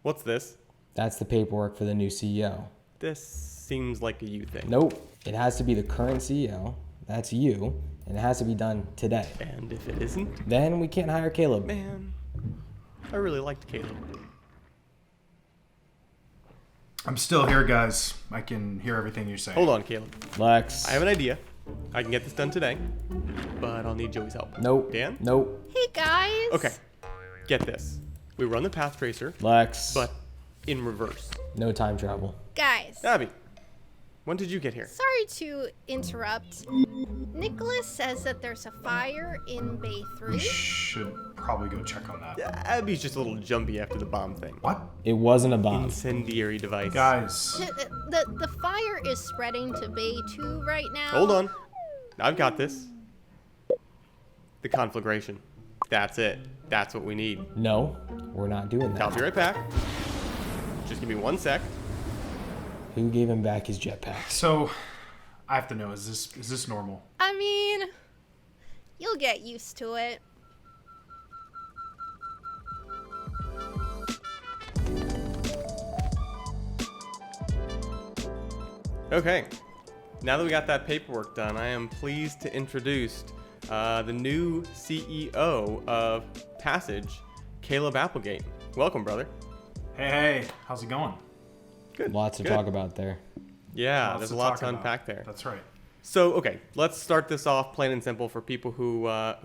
What's this? That's the paperwork for the new CEO. This seems like a you thing. Nope. It has to be the current CEO. That's you. And it has to be done today. And if it isn't? Then we can't hire Caleb. Man, I really liked Caleb. I'm still here, guys. I can hear everything you're saying. Hold on, Caleb. Lex. I have an idea. I can get this done today, but I'll need Joey's help. Nope. Dan? Nope. Hey guys. Okay, get this. We run the path tracer, Lex. but in reverse. No time travel. Guys. Abby, when did you get here? Sorry to interrupt. Nicholas says that there's a fire in Bay 3. We should probably go check on that. Abby's just a little jumpy after the bomb thing. What? It wasn't a bomb. Incendiary device. Guys. The fire is spreading to Bay 2 right now. Hold on. I've got this. The conflagration. That's it. That's what we need. No, we're not doing that. I'll be right back. Just give me 1 sec. Who gave him back his jetpack? So, I have to know, is this normal? I mean, you'll get used to it. Okay. Now that we got that paperwork done, I am pleased to introduce the new CEO of Passage, Caleb Applegate. Welcome, brother. Hey, how's it going? Good. Lots to Good. talk about there. Yeah, Lots there's to a lot talk to about. unpack there. That's right. So, okay, let's start this off plain and simple for people who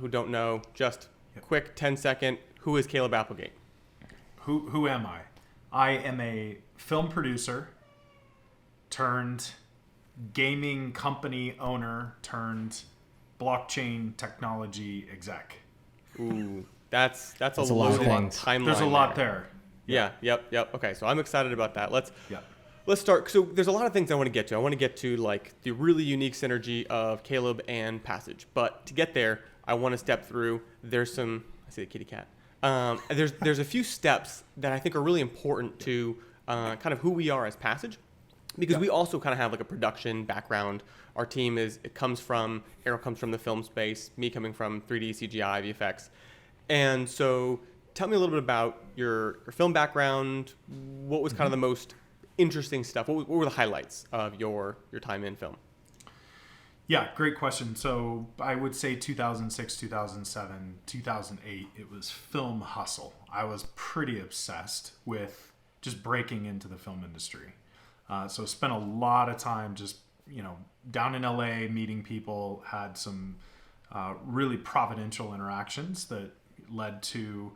don't know. Just quick 10-second, who is Caleb Applegate? Who am I? I am a film producer turned gaming company owner turned blockchain technology exec. Ooh, that's a lot of loaded things. timeline. There's a lot there. Yeah, yep. Okay, so I'm excited about that. Let's Yeah. start. So there's a lot of things I want to get to. I want to get to like the really unique synergy of Caleb and Passage. But to get there, I want to step through. There's some. I see the kitty cat. There's a few steps that I think are really important to kind of who we are as Passage, because we also kind of have like a production background. Our team comes from the film space. Me coming from 3D CGI VFX, and so tell me a little bit about your film background. What was kind of the most interesting stuff? What were the highlights of your time in film? Yeah, great question. So I would say 2006, 2007, 2008, it was film hustle. I was pretty obsessed with just breaking into the film industry. So spent a lot of time just, down in LA meeting people, had some really providential interactions that led to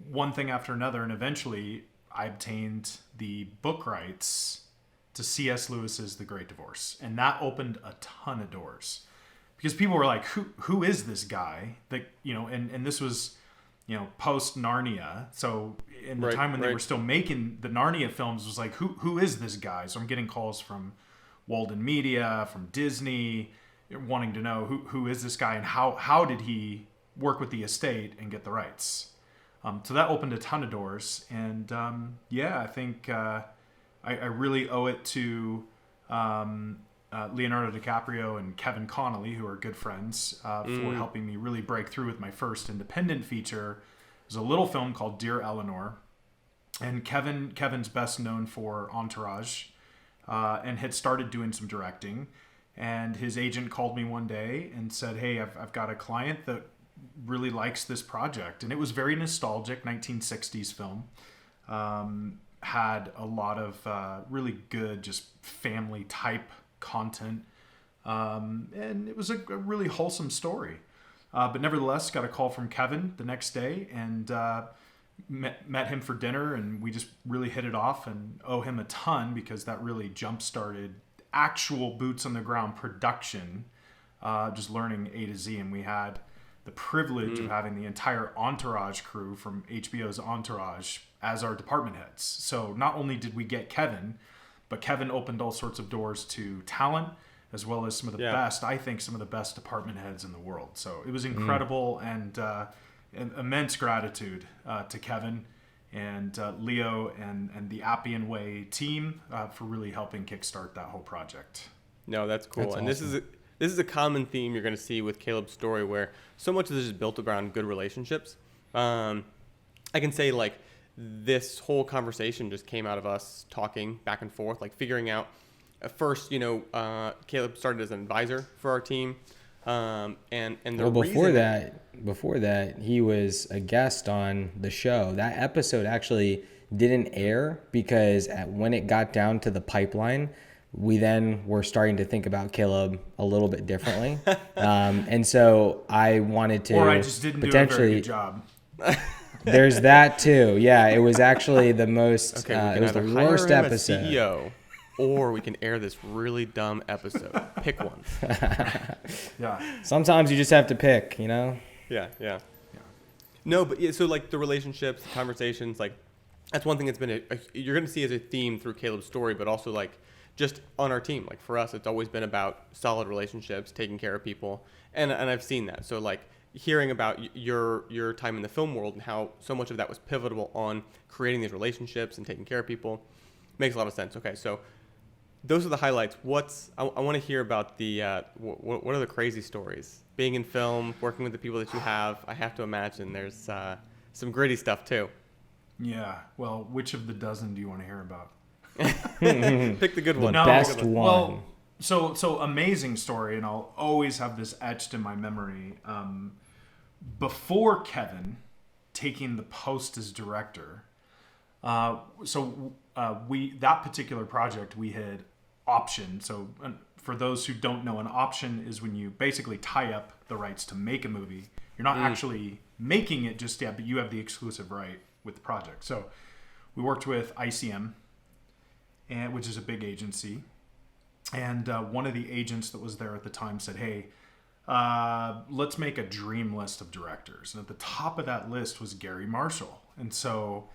one thing after another. And eventually I obtained the book rights to C.S. Lewis's The Great Divorce. And that opened a ton of doors because people were like, who is this guy that, and this was, post Narnia. So in the time when they were still making the Narnia films, was like, who is this guy? So I'm getting calls from Walden Media, from Disney, wanting to know who is this guy and how did he work with the estate and get the rights? So that opened a ton of doors. And I think I really owe it to Leonardo DiCaprio and Kevin Connolly, who are good friends, for helping me really break through with my first independent feature. It was a little film called Dear Eleanor. And Kevin's best known for Entourage and had started doing some directing. And his agent called me one day and said, hey, I've got a client that really likes this project. And it was very nostalgic, 1960s film. Had a lot of really good just family type content. And it was a really wholesome story. But nevertheless, got a call from Kevin the next day and met him for dinner, and we just really hit it off and owe him a ton because that really jump-started actual boots on the ground production, just learning A to Z. And we had the privilege of having the entire Entourage crew from HBO's Entourage as our department heads. So not only did we get Kevin, but Kevin opened all sorts of doors to talent, as well as some of the best, I think some of the best department heads in the world. So it was incredible and immense gratitude to Kevin and Leo and the Appian Way team for really helping kickstart that whole project. No, that's cool. That's and awesome. This is a common theme you're going to see with Caleb's story, where so much of this is built around good relationships. I can say like this whole conversation just came out of us talking back and forth, like figuring out. At first, Caleb started as an advisor for our team, and the before that, he was a guest on the show. That episode actually didn't air because when it got down to the pipeline, we then were starting to think about Caleb a little bit differently, and so I wanted to. Or I just didn't do a very good job. There's that too. Yeah, it was actually the most. Okay, it was the either hire worst him episode. as CEO, or we can air this really dumb episode. Pick one. Yeah. Sometimes you just have to pick, Yeah. No, but yeah, so like the relationships, the conversations, like that's one thing that's been you're going to see as a theme through Caleb's story, but also like just on our team. Like for us, it's always been about solid relationships, taking care of people, and I've seen that. So like hearing about your time in the film world and how so much of that was pivotal on creating these relationships and taking care of people makes a lot of sense. Okay, so those are the highlights. I want to hear about the what are the crazy stories? Being in film, working with the people that you have. I have to imagine there's some gritty stuff too. Yeah. Well, which of the dozen do you want to hear about? Pick the good one. The best one. Well, so amazing story, and I'll always have this etched in my memory. Before Kevin taking the post as director, that particular project we had optioned. So for those who don't know, an option is when you basically tie up the rights to make a movie. You're not actually making it just yet, but you have the exclusive right with the project. So we worked with ICM, which is a big agency. And one of the agents that was there at the time said, hey, let's make a dream list of directors. And at the top of that list was Gary Marshall. And so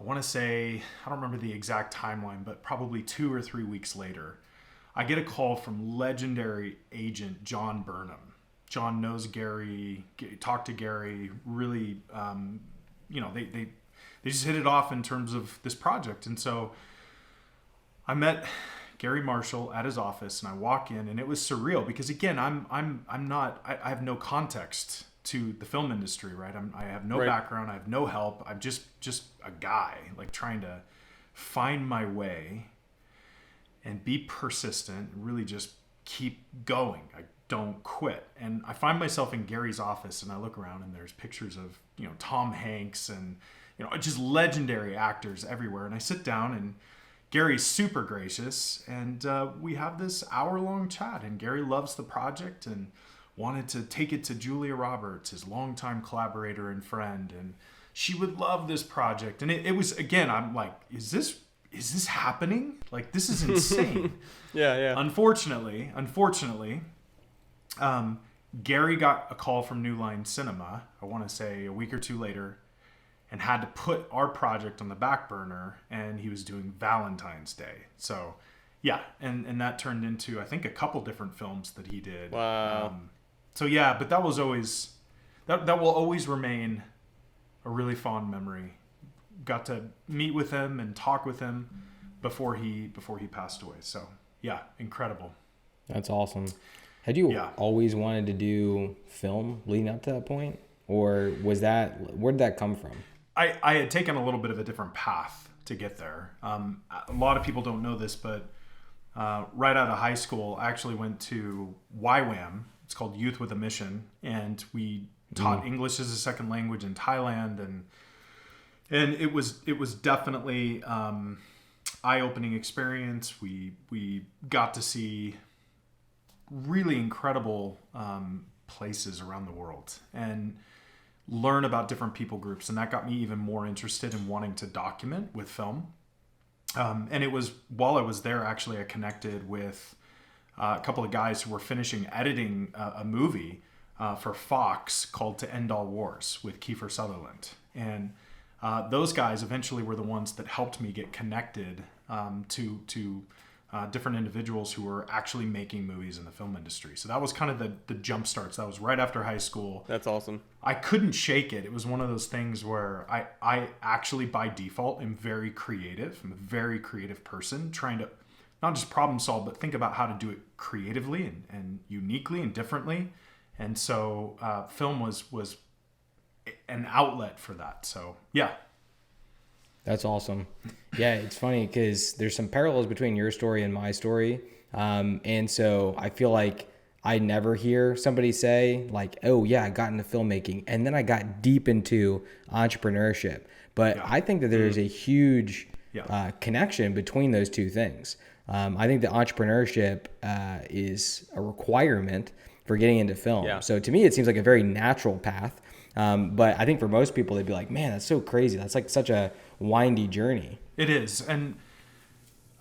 I want to say, I don't remember the exact timeline, but probably 2 or 3 weeks later, I get a call from legendary agent John Burnham. John knows Gary, talked to Gary, really, they just hit it off in terms of this project. And so I met Gary Marshall at his office, and I walk in, and it was surreal because again, I have no context to the film industry, right? I have no background, I have no help. I'm just a guy like trying to find my way and be persistent, and really just keep going. I don't quit. And I find myself in Gary's office, and I look around, and there's pictures of Tom Hanks and just legendary actors everywhere. And I sit down, and Gary's super gracious, and we have this hour-long chat, and Gary loves the project and wanted to take it to Julia Roberts, his longtime collaborator and friend, and she would love this project. And it was, again, I'm like, is this happening? Like, this is insane. Yeah. Unfortunately, Gary got a call from New Line Cinema, I want to say a week or two later, and had to put our project on the back burner, and he was doing Valentine's Day. So, yeah, and that turned into, I think, a couple different films that he did. Wow. So, yeah, but that was always, that will always remain a really fond memory. Got to meet with him and talk with him before he passed away. So, yeah, incredible. That's awesome. Had you always wanted to do film leading up to that point? Or where did that come from? I had taken a little bit of a different path to get there. A lot of people don't know this, but right out of high school, I actually went to YWAM. It's called Youth with a Mission, and we taught English as a second language in Thailand, and it was definitely eye-opening experience. We got to see really incredible places around the world and learn about different people groups, and that got me even more interested in wanting to document with film. And it was while I was there, actually, I connected with a couple of guys who were finishing editing a movie for Fox called To End All Wars with Kiefer Sutherland. And those guys eventually were the ones that helped me get connected to different individuals who were actually making movies in the film industry. So that was kind of the jump starts. That was right after high school. That's awesome. I couldn't shake it. It was one of those things where I actually by default am very creative. I'm a very creative person, trying to not just problem solve, but think about how to do it creatively and uniquely and differently. And so film was an outlet for that. So yeah. That's awesome. Yeah, it's funny because there's some parallels between your story and my story. And so I feel like I never hear somebody say like, oh yeah, I got into filmmaking and then I got deep into entrepreneurship. But I think that there's a huge connection between those two things. I think that entrepreneurship is a requirement for getting into film. Yeah. So to me, it seems like a very natural path. But I think for most people, they'd be like, man, that's so crazy. That's like such a windy journey. It is. And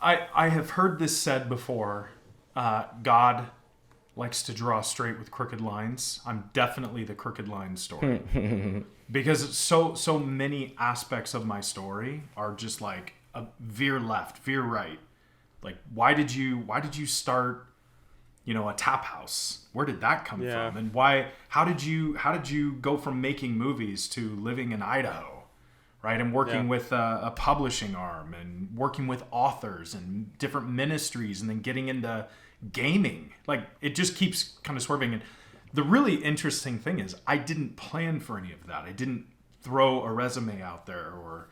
I have heard this said before. God likes to draw straight with crooked lines. I'm definitely the crooked line story. Because it's so many aspects of my story are just like a veer left, veer right. Like, why did you start, a tap house? Where did that come from? And how did you go from making movies to living in Idaho, right? And working with a publishing arm and working with authors and different ministries and then getting into gaming. Like, it just keeps kind of swerving. And the really interesting thing is I didn't plan for any of that. I didn't throw a resume out there or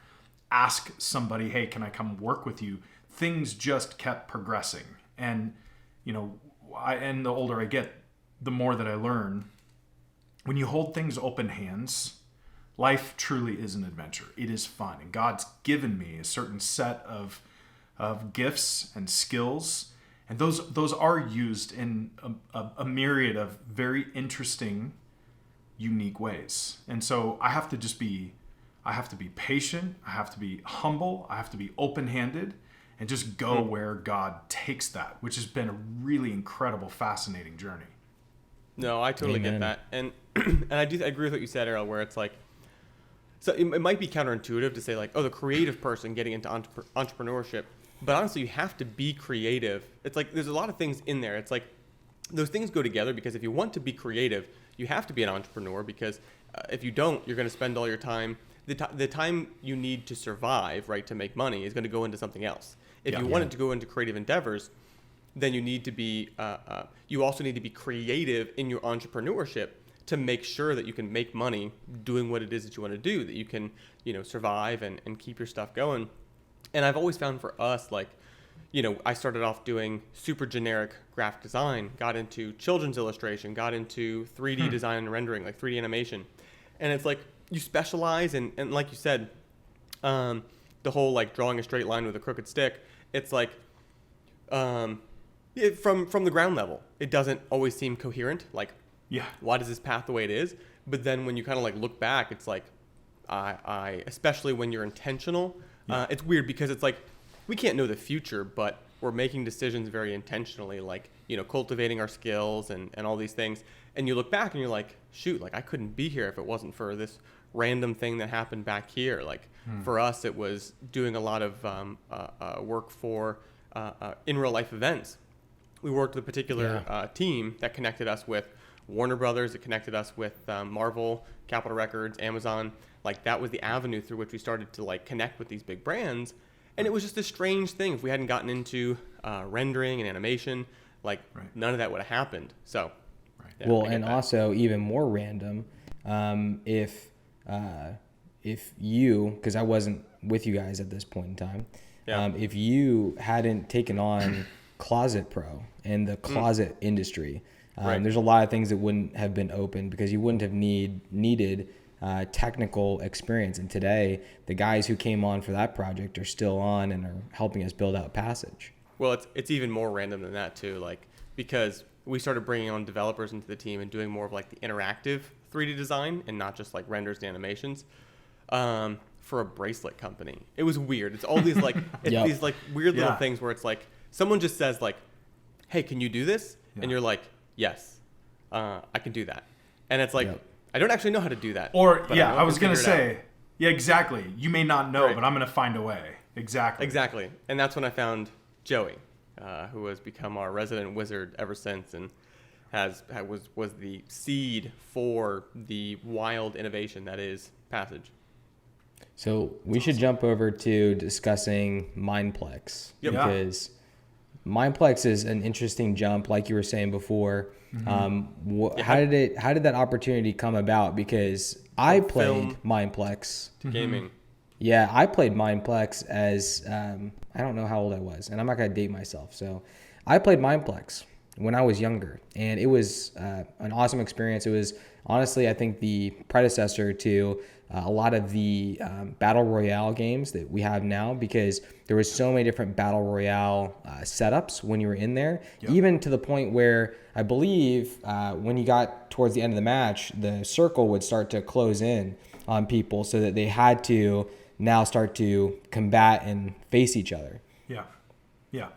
ask somebody, hey, can I come work with you? Things just kept progressing. And, and the older I get, the more that I learn. When you hold things open hands, life truly is an adventure. It is fun. And God's given me a certain set of gifts and skills. And those are used in a myriad of very interesting, unique ways. And so I have to be patient. I have to be humble. I have to be open-handed and just go where God takes that, which has been a really incredible, fascinating journey. No, I totally get that. And I agree with what you said, Errol, where it's like, so it might be counterintuitive to say like, oh, the creative person getting into entrepreneurship. But honestly, you have to be creative. It's like there's a lot of things in there. It's like those things go together because if you want to be creative, you have to be an entrepreneur because if you don't, you're going to spend all your time. The time you need to survive, right, to make money is going to go into something else. If you wanted to go into creative endeavors, then you need to be. You also need to be creative in your entrepreneurship to make sure that you can make money doing what it is that you want to do, that you can, survive and keep your stuff going. And I've always found for us, like, I started off doing super generic graphic design, got into children's illustration, got into 3D design and rendering, like 3D animation. And it's like you specialize and like you said, the whole like drawing a straight line with a crooked stick, it's like from the ground level, it doesn't always seem coherent. Like, why does this path the way it is? But then when you kind of like look back, it's like, I especially when you're intentional, it's weird because it's like we can't know the future, but we're making decisions very intentionally, like, cultivating our skills and all these things. And you look back and you're like, shoot, like I couldn't be here if it wasn't for this random thing that happened back here. Like for us, it was doing a lot of work for in real life events. We worked with a particular team that connected us with Warner Brothers. It connected us with Marvel, Capitol Records, Amazon. Like that was the avenue through which we started to like connect with these big brands. And it was just a strange thing. If we hadn't gotten into rendering and animation, like none of that would have happened. So, well, and also even more random, if you, because I wasn't with you guys at this point in time, if you hadn't taken on Closet Pro and the closet industry, there's a lot of things that wouldn't have been open because you wouldn't have needed technical experience. And today, the guys who came on for that project are still on and are helping us build out Passage. Well, it's even more random than that too, like because we started bringing on developers into the team and doing more of like the interactive 3D design and not just like renders and animations for a bracelet company. It was weird. It's all these like these like weird little things where it's like someone just says like, "Hey, can you do this?" And you're like, "Yes, I can do that." And it's like. I don't actually know how to do that. Or, I was going to say, exactly. You may not know, but I'm going to find a way. Exactly. And that's when I found Joey, who has become our resident wizard ever since and was the seed for the wild innovation that is Passage. So we should jump over to discussing Mineplex. Because Mineplex is an interesting jump, like you were saying before. How did that opportunity come about? Because I played Mineplex gaming. Yeah, I played Mineplex as I don't know how old I was, and I'm not gonna date myself. So, I played Mineplex when I was younger, and it was an awesome experience. It was honestly, I think, the predecessor to a lot of the battle royale games that we have now, because there was so many different battle royale setups when you were in there, even to the point where I believe when you got towards the end of the match, the circle would start to close in on people, so that they had to now start to combat and face each other. Yeah. Yeah.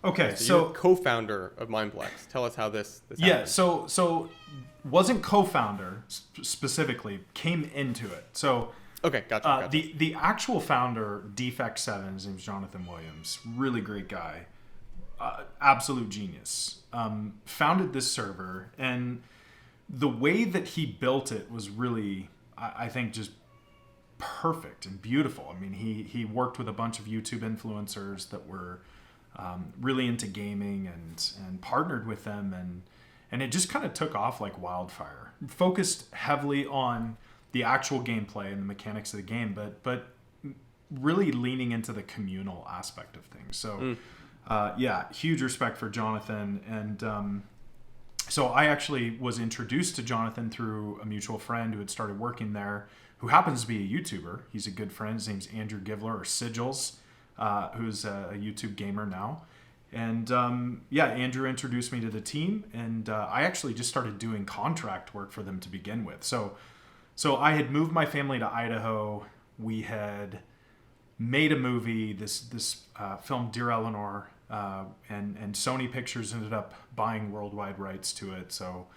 Okay, So you're co-founder of Mineplex. Tell us how this yeah, happened. so wasn't co-founder specifically, came into it. So Okay, gotcha. the actual founder, Defect 7, his name's Jonathan Williams, really great guy, absolute genius. Founded this server, and the way that he built it was really, I think, just perfect and beautiful. I mean, he worked with a bunch of YouTube influencers that were really into gaming, and partnered with them, and it just kind of took off like wildfire. Focused heavily on the actual gameplay and the mechanics of the game, but really leaning into the communal aspect of things. So yeah, huge respect for Jonathan. And so I actually was introduced to Jonathan through a mutual friend who had started working there, who happens to be a YouTuber. He's a good friend. His name's Andrew Givler, or Sigils, who's a YouTube gamer now. And yeah, Andrew introduced me to the team, and I actually just started doing contract work for them to begin with. So I had moved my family to Idaho. We had made a movie, this film, Dear Eleanor, and Sony Pictures ended up buying worldwide rights to it. So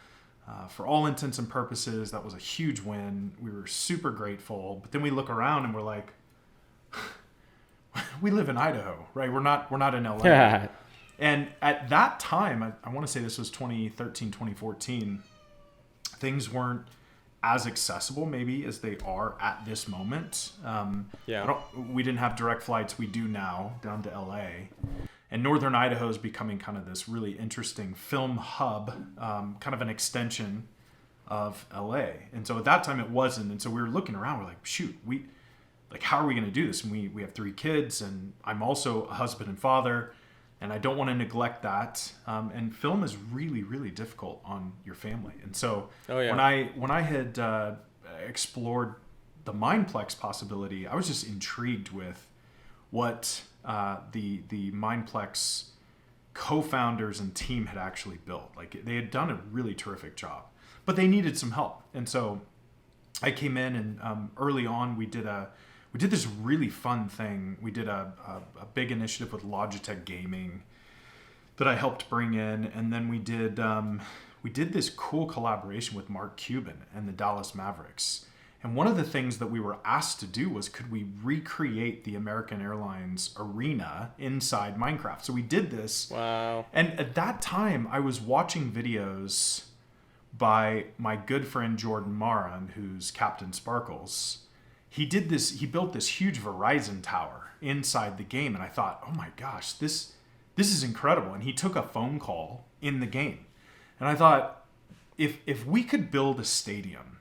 for all intents and purposes, that was a huge win. We were super grateful. But then we look around and we're like, we live in Idaho, right? We're not in LA. Yeah. And at that time, I want to say this was 2013, 2014, things weren't as accessible maybe as they are at this moment. We didn't have direct flights. We do now, down to LA. And Northern Idaho is becoming kind of this really interesting film hub, kind of an extension of LA. And so at that time it wasn't. And so we were looking around, we're like, shoot, how are we going to do this? And we have 3 kids, and I'm also a husband and father, and I don't want to neglect that. And film is really, really difficult on your family. And so when I had explored the Mineplex possibility, I was just intrigued with what the Mineplex co-founders and team had actually built. Like, they had done a really terrific job, but they needed some help. And so I came in, and early on we did this really fun thing. We did a big initiative with Logitech Gaming that I helped bring in, and then we did this cool collaboration with Mark Cuban and the Dallas Mavericks. And one of the things that we were asked to do was, could we recreate the American Airlines arena inside Minecraft? So we did this. Wow. And at that time, I was watching videos by my good friend Jordan Maran, who's Captain Sparkles. He built this huge Verizon tower inside the game, and I thought, oh my gosh, this is incredible. And he took a phone call in the game. And I thought, if we could build a stadium,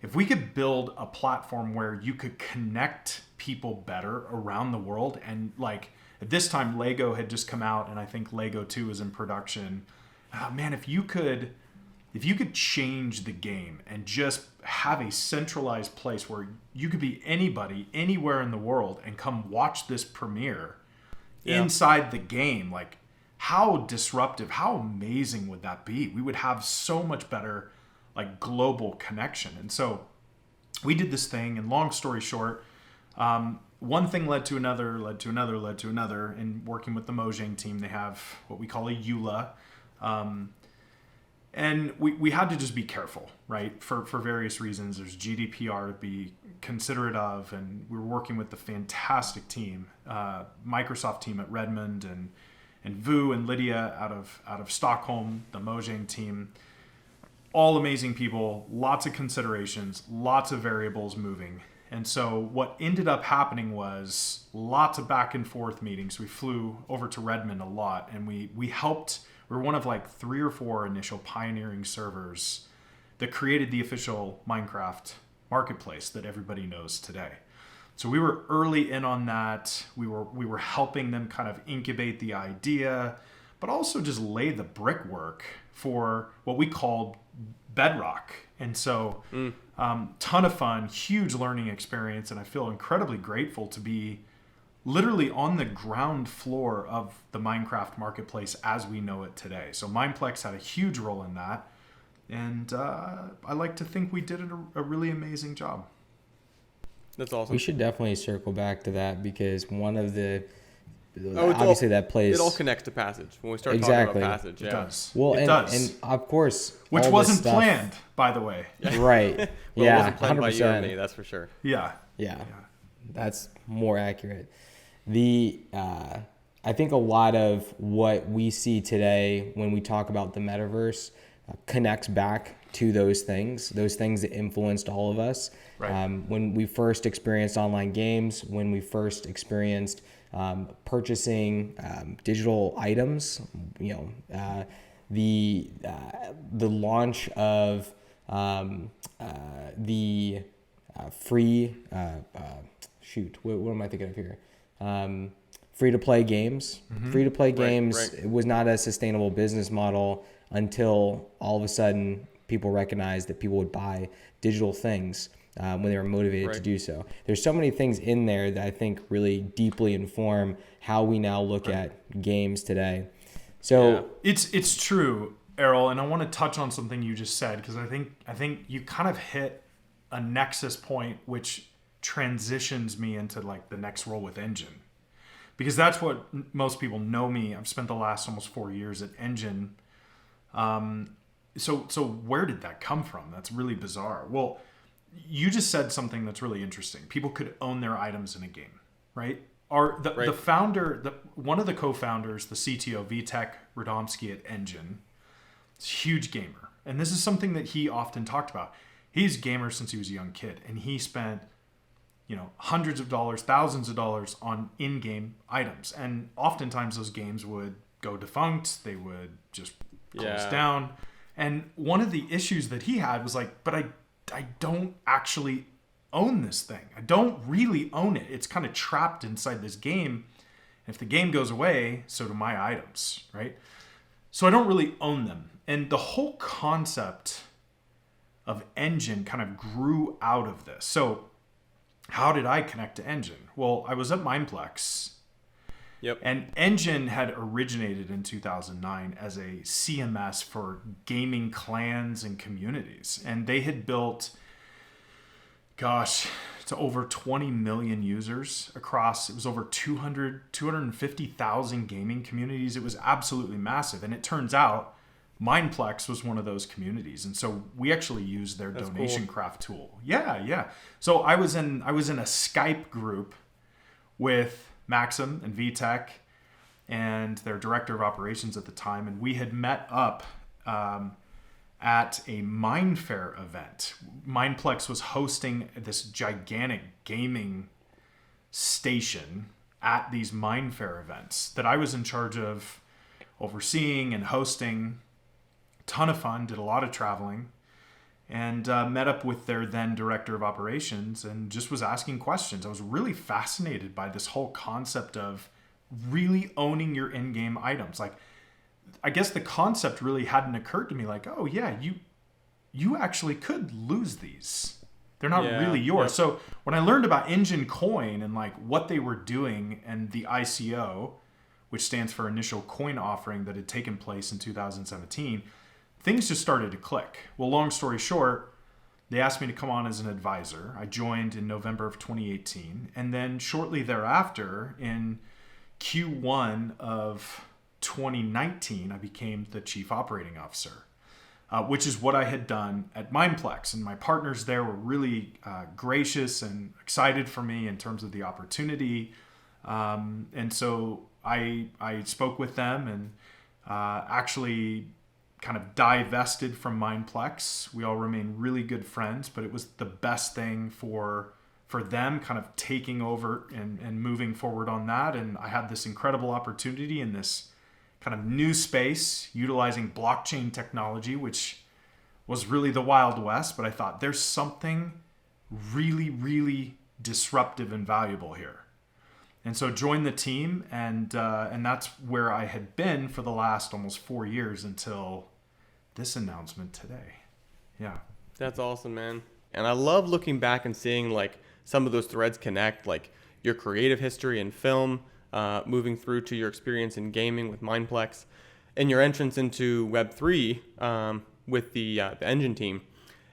if we could build a platform where you could connect people better around the world, and like at this time Lego had just come out, and I think Lego 2 is in production. Man, if you could change the game and just have a centralized place where you could be anybody, anywhere in the world, and come watch this premiere inside the game, like, how disruptive, how amazing would that be? We would have so much better, like, global connection. And so we did this thing, and long story short, one thing led to another, and working with the Mojang team, they have what we call a EULA. And we had to just be careful, right? For various reasons. There's GDPR to be considerate of, and we were working with the fantastic team, Microsoft team at Redmond, and Vu and Lydia out of Stockholm, the Mojang team. All amazing people, lots of considerations, lots of variables moving. And so what ended up happening was lots of back and forth meetings. We flew over to Redmond a lot, and we helped. We were one of like 3 or 4 initial pioneering servers that created the official Minecraft marketplace that everybody knows today. So we were early in on that. We were helping them kind of incubate the idea, but also just lay the brickwork for what we called bedrock. And so ton of fun, huge learning experience, and I feel incredibly grateful to be literally on the ground floor of the Minecraft marketplace as we know it today. So Mineplex had a huge role in that, and I like to think we did a really amazing job. That's awesome. We should definitely circle back to that, because one of the It all connects to Passage when we start Exactly. talking about Passage. Yeah. It does. Well, it and, does. and of course, Which all this wasn't stuff- planned, by the way. Right. Well, it Yeah. wasn't planned by you or 100%. me, that's for sure. Yeah. Yeah, that's more accurate. I think a lot of what we see today when we talk about the metaverse connects back to those things that influenced all of us. Right. When we first experienced online games, when we first experienced purchasing digital items, the launch of the free what am I thinking of here? Free to play games. Free to play games right. It was not a sustainable business model until all of a sudden people recognized that people would buy digital things when they were motivated to do so. There's so many things in there that I think really deeply inform how we now look at games today. So It's true, Errol, and I want to touch on something you just said, because I think you kind of hit a nexus point which transitions me into like the next role with Enjin, because that's what most people know me. I've spent the last almost 4 years at Enjin. So where did that come from? That's really bizarre. Well, you just said something that's really interesting. People could own their items in a game, right? The founder, one of the co-founders, the CTO, Vitek Radomski at Enjin, is a huge gamer. And this is something that he often talked about. He's a gamer since he was a young kid, and he spent hundreds of dollars, thousands of dollars on in-game items. And oftentimes those games would go defunct. They would just close down. And one of the issues that he had was like, but I don't actually own this thing. I don't really own it. It's kind of trapped inside this game. And if the game goes away, so do my items, right? So I don't really own them. And the whole concept of Enjin kind of grew out of this. So how did I connect to Enjin? Well, I was at Mineplex. Yep. And Enjin had originated in 2009 as a CMS for gaming clans and communities. And they had built, to over 20 million users across, it was over 250,000 gaming communities. It was absolutely massive. And it turns out Mineplex was one of those communities. And so we actually used their donation craft tool. Yeah. So I was in a Skype group with Maxim and VTech and their director of operations at the time. And we had met up at a Minefair event. Mineplex was hosting this gigantic gaming station at these Minefair events that I was in charge of overseeing and hosting. Ton of fun, did a lot of traveling, and met up with their then director of operations and just was asking questions. I was really fascinated by this whole concept of really owning your in-game items. Like, I guess the concept really hadn't occurred to me, like, oh yeah, you actually could lose these. They're not really yours. Yep. So when I learned about Enjin Coin and like what they were doing and the ICO, which stands for Initial Coin Offering, that had taken place in 2017, things just started to click. Well, long story short, they asked me to come on as an advisor. I joined in November of 2018. And then shortly thereafter, in Q1 of 2019, I became the chief operating officer, which is what I had done at Mineplex. And my partners there were really gracious and excited for me in terms of the opportunity. And so I spoke with them and actually kind of divested from Mineplex. We all remain really good friends, but it was the best thing for them kind of taking over and moving forward on that. And I had this incredible opportunity in this kind of new space utilizing blockchain technology, which was really the Wild West. But I thought there's something really, really disruptive and valuable here. And so joined the team, and that's where I had been for the last almost 4 years until this announcement today. Yeah. That's awesome, man. And I love looking back and seeing like some of those threads connect, like your creative history in film, moving through to your experience in gaming with Mineplex, and your entrance into Web3 with the Enjin team.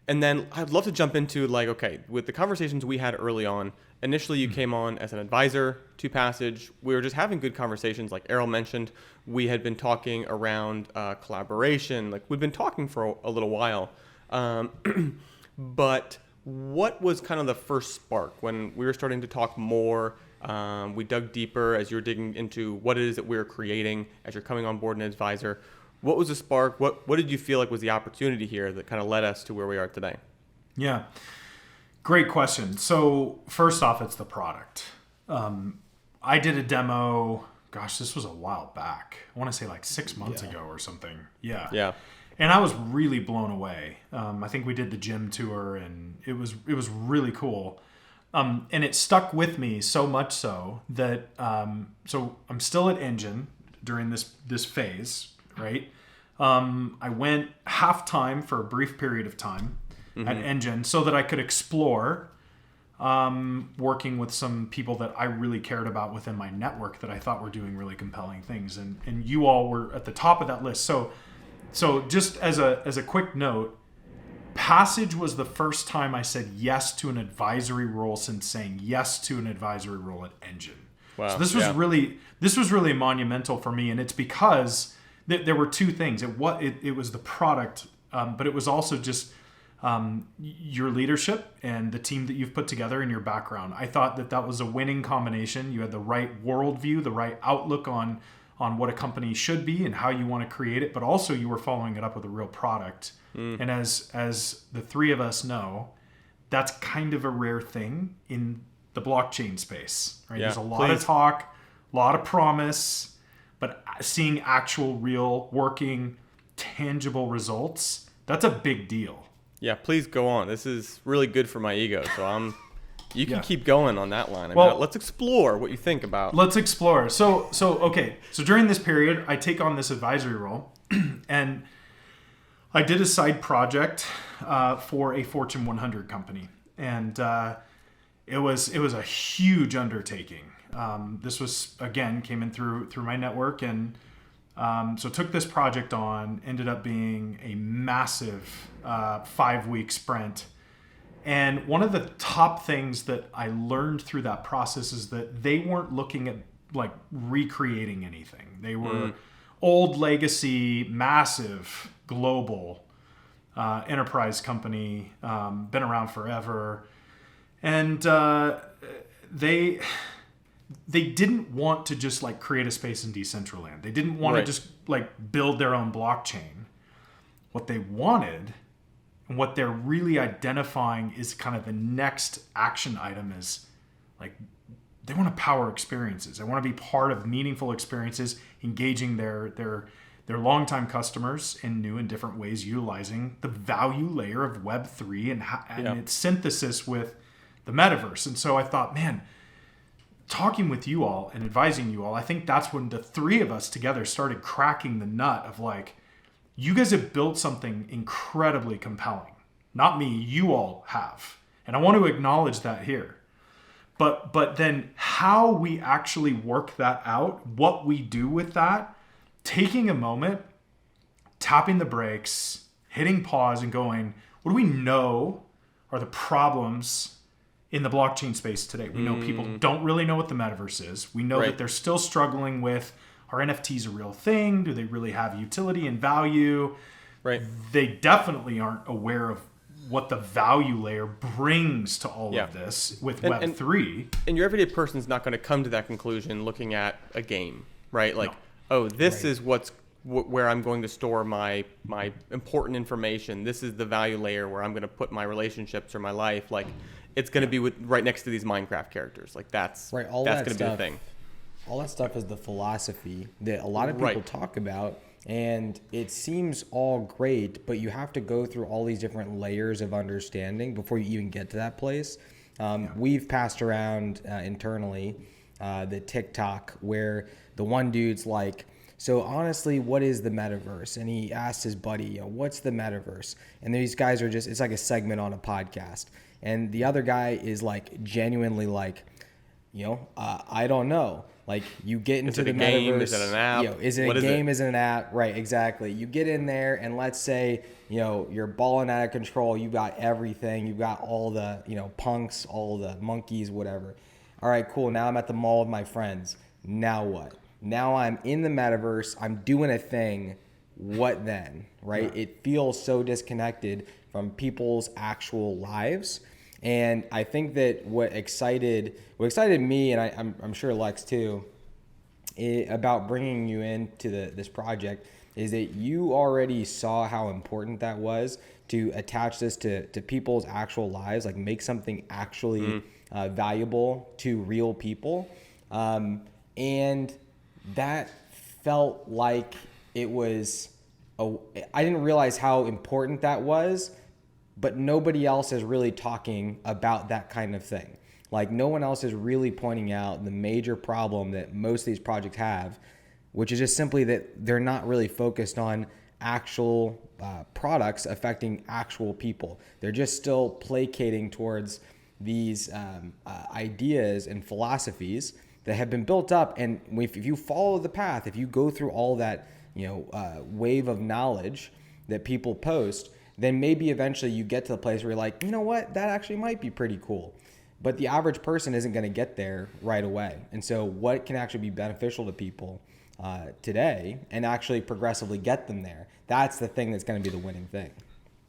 And then I'd love to jump into like, okay, with the conversations we had early on, initially you came on as an advisor to Passage. We were just having good conversations. Like Errol mentioned, we had been talking around collaboration. Like we'd been talking for a little while. But what was kind of the first spark when we were starting to talk more? We dug deeper as you were digging into what it is that we were creating as you're coming on board an advisor. What was the spark? What did you feel like was the opportunity here that kind of led us to where we are today? Yeah, great question. So first off, it's the product. I did a demo, gosh, this was a while back. I want to say like 6 months ago or something. Yeah. And I was really blown away. I think we did the gym tour, and it was really cool. And it stuck with me so much so that so I'm still at Enjin during this phase, right? I went half-time for a brief period of time at Enjin so that I could explore working with some people that I really cared about within my network that I thought were doing really compelling things. And you all were at the top of that list. So just as a quick note, Passage was the first time I said yes to an advisory role since saying yes to an advisory role at Enjin. Wow. So this was really monumental for me, and it's because there were two things. It was the product, but it was also just your leadership and the team that you've put together and your background. I thought that was a winning combination. You had the right worldview, the right outlook on what a company should be and how you want to create it, but also you were following it up with a real product. And as the three of us know, that's kind of a rare thing in the blockchain space, right? Yeah, There's a lot of talk, a lot of promise, but seeing actual, real, working, tangible results, that's a big deal. Yeah, please go on. This is really good for my ego. So you can Yeah. keep going on that line. Well, let's explore what you think about. Let's explore. So during this period, I take on this advisory role, and I did a side project for a Fortune 100 company, and it was a huge undertaking. This was, again, came in through my network, and so took this project on. Ended up being a massive 5-week sprint. And one of the top things that I learned through that process is that they weren't looking at like recreating anything. They were old legacy, massive, global enterprise company, been around forever. And they didn't want to just like create a space in Decentraland. They didn't want to just like build their own blockchain. What they wanted and what they're really identifying is kind of the next action item is like they want to power experiences. They want to be part of meaningful experiences, engaging their longtime customers in new and different ways, utilizing the value layer of Web3 and its synthesis with the Metaverse. And so I thought, man, talking with you all and advising you all, I think that's when the three of us together started cracking the nut of like, you guys have built something incredibly compelling. Not me, you all have. And I want to acknowledge that here. But then how we actually work that out, what we do with that, taking a moment, tapping the brakes, hitting pause and going, what do we know are the problems in the blockchain space today? We know people don't really know what the metaverse is. We know that they're still struggling with, are NFTs a real thing? Do they really have utility and value? Right. They definitely aren't aware of what the value layer brings to all of this with Web3. And your everyday person's not going to come to that conclusion looking at a game, right? Like, this is where I'm going to store my important information. This is the value layer where I'm going to put my relationships or my life. Like, it's going to be right next to these Minecraft characters. Like, that's going to be the thing. All that stuff is the philosophy that a lot of people talk about, and it seems all great, but you have to go through all these different layers of understanding before you even get to that place. We've passed around internally the TikTok where the one dude's like, so honestly, what is the metaverse? And he asked his buddy, what's the metaverse? And these guys are just, it's like a segment on a podcast. And the other guy is like genuinely like, I don't know. Like you get into the metaverse. Is it a game? Is it an app? Is it a game? Is it an app? Right, exactly. You get in there and let's say, you're balling out of control. You got everything. You got all the, punks, all the monkeys, whatever. All right, cool. Now I'm at the mall with my friends. Now what? Now I'm in the metaverse. I'm doing a thing. What then? Right? Yeah. It feels so disconnected from people's actual lives. And I think that what excited me, and I'm sure Lex too, about bringing you into this project is that you already saw how important that was to attach this to people's actual lives, like make something actually valuable to real people. And that felt like it was, I didn't realize how important that was, but nobody else is really talking about that kind of thing. Like no one else is really pointing out the major problem that most of these projects have, which is just simply that they're not really focused on actual products affecting actual people. They're just still placating towards these ideas and philosophies that have been built up. And if you follow the path, if you go through all that, wave of knowledge that people post, then maybe eventually you get to the place where you're like, you know what, that actually might be pretty cool. But the average person isn't going to get there right away. And so what can actually be beneficial to people today and actually progressively get them there? That's the thing that's going to be the winning thing.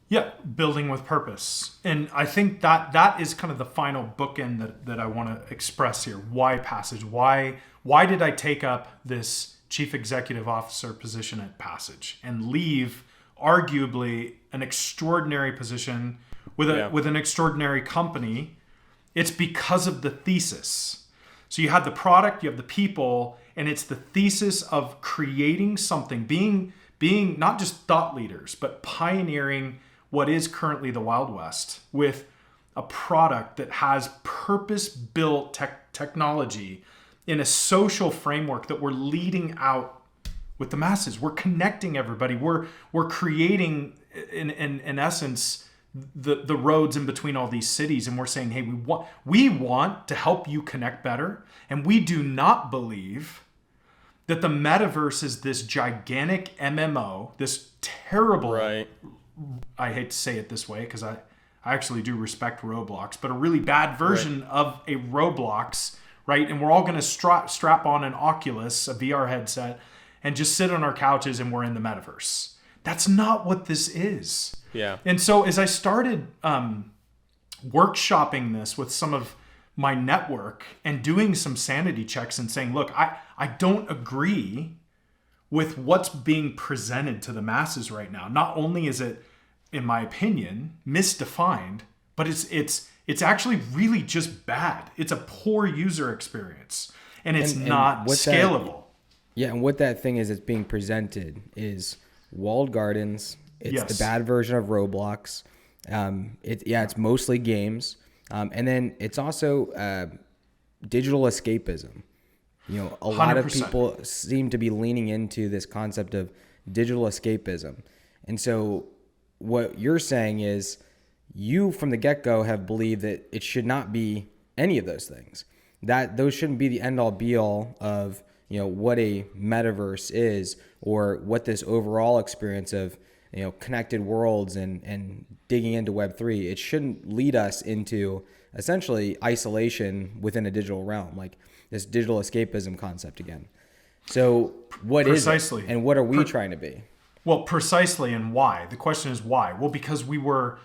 Yeah, building with purpose. And I think that is kind of the final bookend that I want to express here. Why Passage? Why did I take up this chief executive officer position at Passage and leave arguably an extraordinary position with an extraordinary company? It's because of the thesis. So you have the product, you have the people, and it's the thesis of creating something, being not just thought leaders, but pioneering what is currently the Wild West with a product that has purpose-built technology in a social framework that we're leading out with the masses. We're connecting everybody. We're creating, in essence, the roads in between all these cities, and we're saying, hey, we want to help you connect better, and we do not believe that the metaverse is this gigantic MMO, this terrible, right. I hate to say it this way because I actually do respect Roblox, but a really bad version of a Roblox, right? And we're all going to strap on an Oculus, a VR headset, and just sit on our couches and we're in the metaverse. That's not what this is. Yeah. And so as I started workshopping this with some of my network and doing some sanity checks and saying, look, I don't agree with what's being presented to the masses right now. Not only is it, in my opinion, misdefined, but it's actually really just bad. It's a poor user experience, and it's not scalable. And what that thing is that's being presented is walled gardens. It's the bad version of Roblox. It's mostly games. And then it's also digital escapism. A lot 100%. Of people seem to be leaning into this concept of digital escapism. And so what you're saying is you from the get-go have believed that it should not be any of those things. That those shouldn't be the end-all be-all of what a metaverse is or what this overall experience of connected worlds and digging into Web3. It shouldn't lead us into essentially isolation within a digital realm, like this digital escapism concept again. So what precisely. Is it? And what are we trying to be? Well, precisely, and why? The question is why? Well, because we were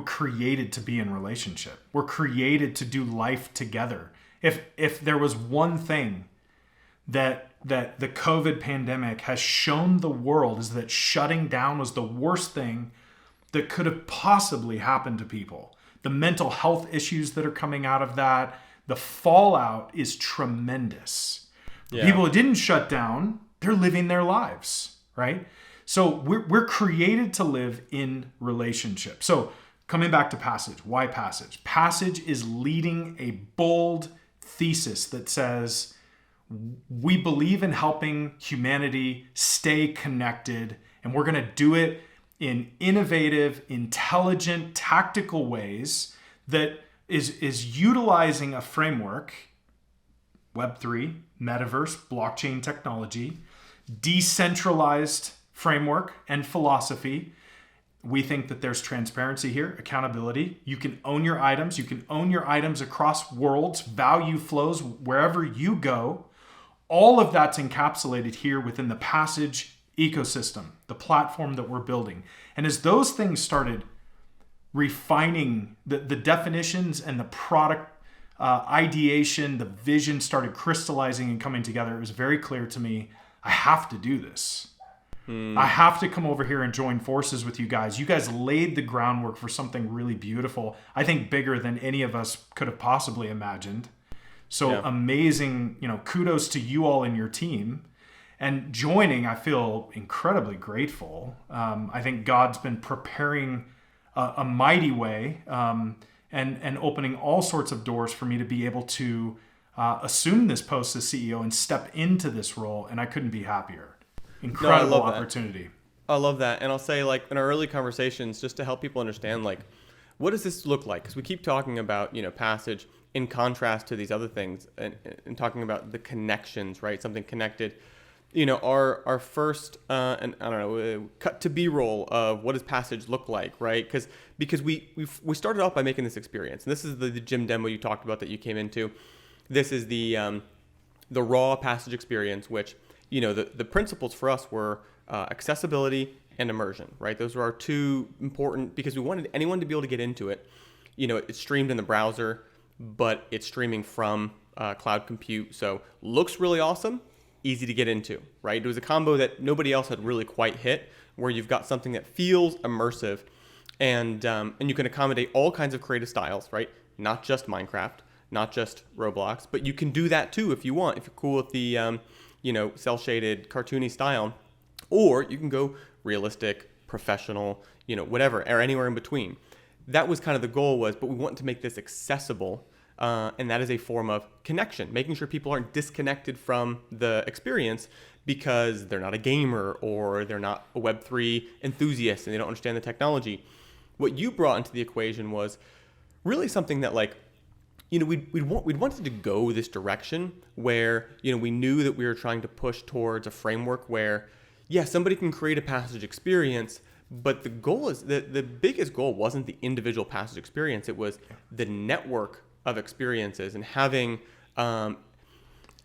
created to be in relationship. We're created to do life together. If there was one thing that the COVID pandemic has shown the world is that shutting down was the worst thing that could have possibly happened to people. The mental health issues that are coming out of that, the fallout is tremendous. Yeah. People who didn't shut down, they're living their lives, right? So we're created to live in relationship. So coming back to Passage. Why Passage? Passage is leading a bold thesis that says we believe in helping humanity stay connected, and we're going to do it in innovative, intelligent, tactical ways that is utilizing a framework, Web3, Metaverse, blockchain technology, decentralized framework and philosophy. We think that there's transparency here, accountability. You can own your items. You can own your items across worlds. Value flows wherever you go. All of that's encapsulated here within the Passage ecosystem, the platform that we're building. And as those things started refining the definitions and the product ideation, the vision started crystallizing and coming together, it was very clear to me, I have to do this. I have to come over here and join forces with you guys. You guys laid the groundwork for something really beautiful. I think bigger than any of us could have possibly imagined. So amazing, kudos to you all and your team. And joining, I feel incredibly grateful. I think God's been preparing a mighty way and opening all sorts of doors for me to be able to assume this post as CEO and step into this role. And I couldn't be happier. Incredible opportunity. I love that. And I'll say, like, in our early conversations, just to help people understand, like, what does this look like? Because we keep talking about, Passage in contrast to these other things and talking about the connections, right? Something connected. Our first, and I don't know, cut to B-roll of what does Passage look like, right? Because we started off by making this experience. And this is the gym demo you talked about that you came into. This is the raw Passage experience, which, the principles for us were accessibility and immersion, right? Those were our two important, because we wanted anyone to be able to get into it. It's streamed in the browser, but it's streaming from cloud compute. So looks really awesome, easy to get into, right? It was a combo that nobody else had really quite hit, where you've got something that feels immersive and you can accommodate all kinds of creative styles, right? Not just Minecraft, not just Roblox, but you can do that too if you want, if you're cool with the, cell shaded cartoony style, or you can go realistic, professional, whatever, or anywhere in between. That was kind of the goal but we want to make this accessible. And that is a form of connection, making sure people aren't disconnected from the experience because they're not a gamer or they're not a Web3 enthusiast and they don't understand the technology. What you brought into the equation was really something that, like, we'd wanted to go this direction where, we knew that we were trying to push towards a framework where, somebody can create a Passage experience, but the goal is the biggest goal wasn't the individual Passage experience. It was the network of experiences and having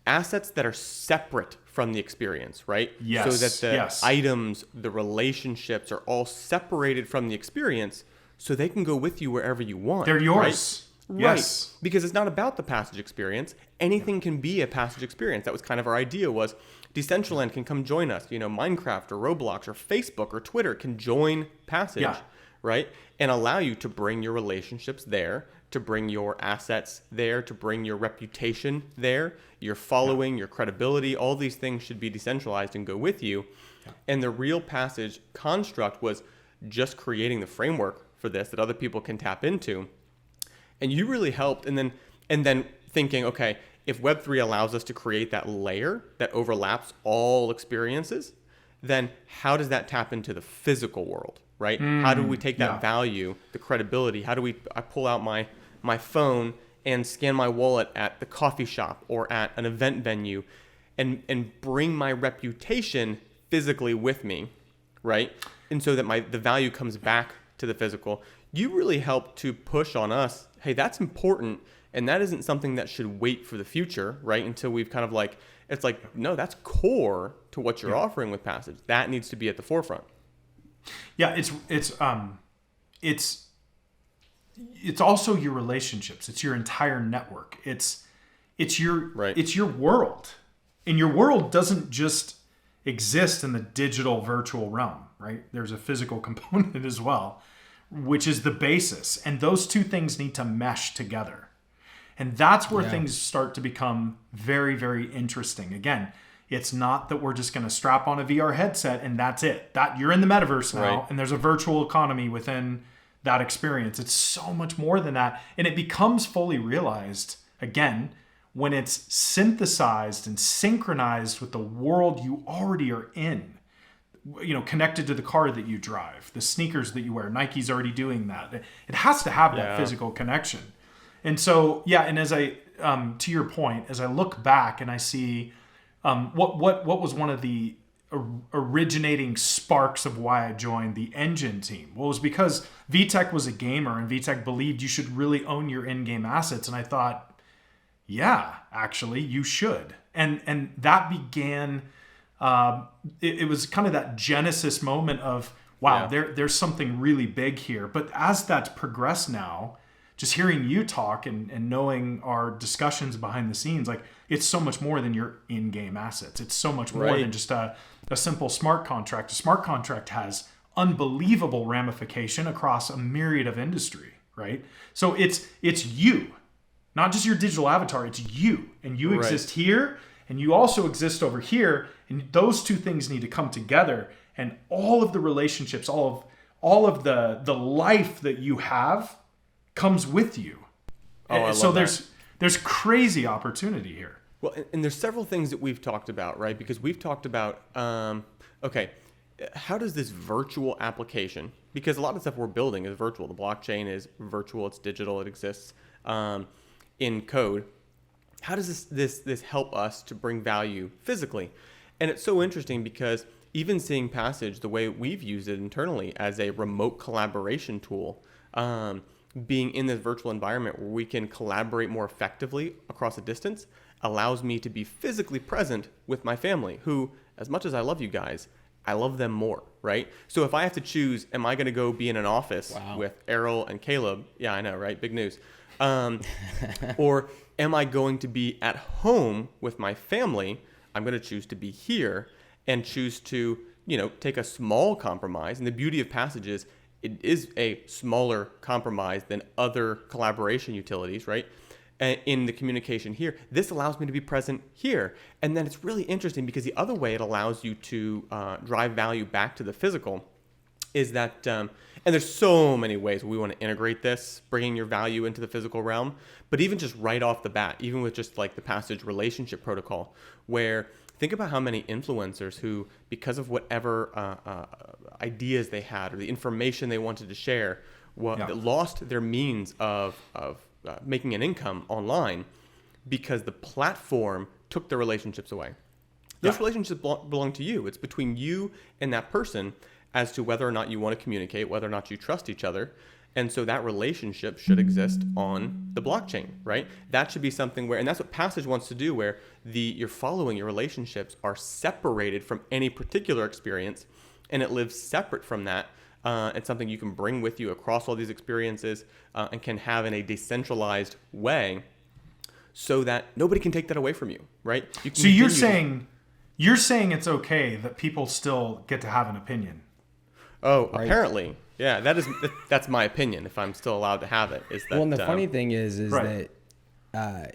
assets that are separate from the experience, right? Yes. So that the items, the relationships are all separated from the experience so they can go with you wherever you want. They're yours. Right? Yes. Right. Because it's not about the Passage experience. Anything can be a Passage experience. That was kind of our idea, was Decentraland can come join us. Minecraft or Roblox or Facebook or Twitter can join Passage, right? And allow you to bring your relationships there, to bring your assets there, to bring your reputation there, your following, your credibility. All these things should be decentralized and go with you. And the real Passage construct was just creating the framework for this that other people can tap into. And you really helped. And then thinking, okay, if Web3 allows us to create that layer that overlaps all experiences, then how does that tap into the physical world, right? How do we take that value, the credibility? How do I pull out my phone and scan my wallet at the coffee shop or at an event venue and bring my reputation physically with me, right? And so that the value comes back to the physical. You really helped to push on us, hey, that's important. And that isn't something that should wait for the future, right? Until we've kind of like, it's like, no, that's core to what you're offering with Passage. That needs to be at the forefront. Yeah, it's also your relationships. It's your entire network. It's your world. And your world doesn't just exist in the digital virtual realm, right? There's a physical component as well, which is the basis. And those two things need to mesh together. And that's where things start to become very, very interesting. Again, it's not that we're just going to strap on a VR headset and that's it. That you're in the metaverse now, and there's a virtual economy within that experience. It's so much more than that. And it becomes fully realized, again, when it's synthesized and synchronized with the world you already are in. Connected to the car that you drive, the sneakers that you wear. Nike's already doing that. It has to have that physical connection. And so, and as I, to your point, as I look back and I see what was one of the originating sparks of why I joined the Enjin team. Well, it was because VTech was a gamer and VTech believed you should really own your in-game assets. And I thought, yeah, actually, you should. And that began... it was kind of that genesis moment of, wow, there's something really big here. But as that's progressed now, just hearing you talk and knowing our discussions behind the scenes, like it's so much more than your in-game assets. It's so much more than just a simple smart contract. A smart contract has unbelievable ramification across a myriad of industry, right? So it's you, not just your digital avatar. It's you, and you exist here. And you also exist over here, and those two things need to come together. And all of the relationships, all of the life that you have, comes with you. So there's crazy opportunity here. Well, and there's several things that we've talked about, right? Because we've talked about, how does this virtual application? Because a lot of stuff we're building is virtual. The blockchain is virtual. It's digital. It exists in code. How does this help us to bring value physically? And it's so interesting because even seeing Passage, the way we've used it internally as a remote collaboration tool, being in this virtual environment where we can collaborate more effectively across a distance, allows me to be physically present with my family, who, as much as I love you guys, I love them more, right? So if I have to choose, am I going to go be in an office with Errol and Caleb? Yeah, I know, right? Big news. Or am I going to be at home with my family? I'm going to choose to be here and choose to, take a small compromise. And the beauty of Passage is it is a smaller compromise than other collaboration utilities, right? In the communication here, this allows me to be present here. And then it's really interesting because the other way it allows you to drive value back to the physical is that, and there's so many ways we want to integrate this, bringing your value into the physical realm, but even just right off the bat, even with just like the Passage relationship protocol, where think about how many influencers who, because of whatever ideas they had or the information they wanted to share, lost their means of making an income online because the platform took their relationships away. Those relationships belong to you. It's between you and that person as to whether or not you want to communicate, whether or not you trust each other. And so that relationship should exist on the blockchain, right? That should be something where, and that's what Passage wants to do, where you're following your relationships are separated from any particular experience, and it lives separate from that. It's something you can bring with you across all these experiences and can have in a decentralized way so that nobody can take that away from you, right? So you're saying it's okay that people still get to have an opinion? Oh, right. Apparently. Yeah, that's my opinion, if I'm still allowed to have it. Is that, well, and the funny thing is that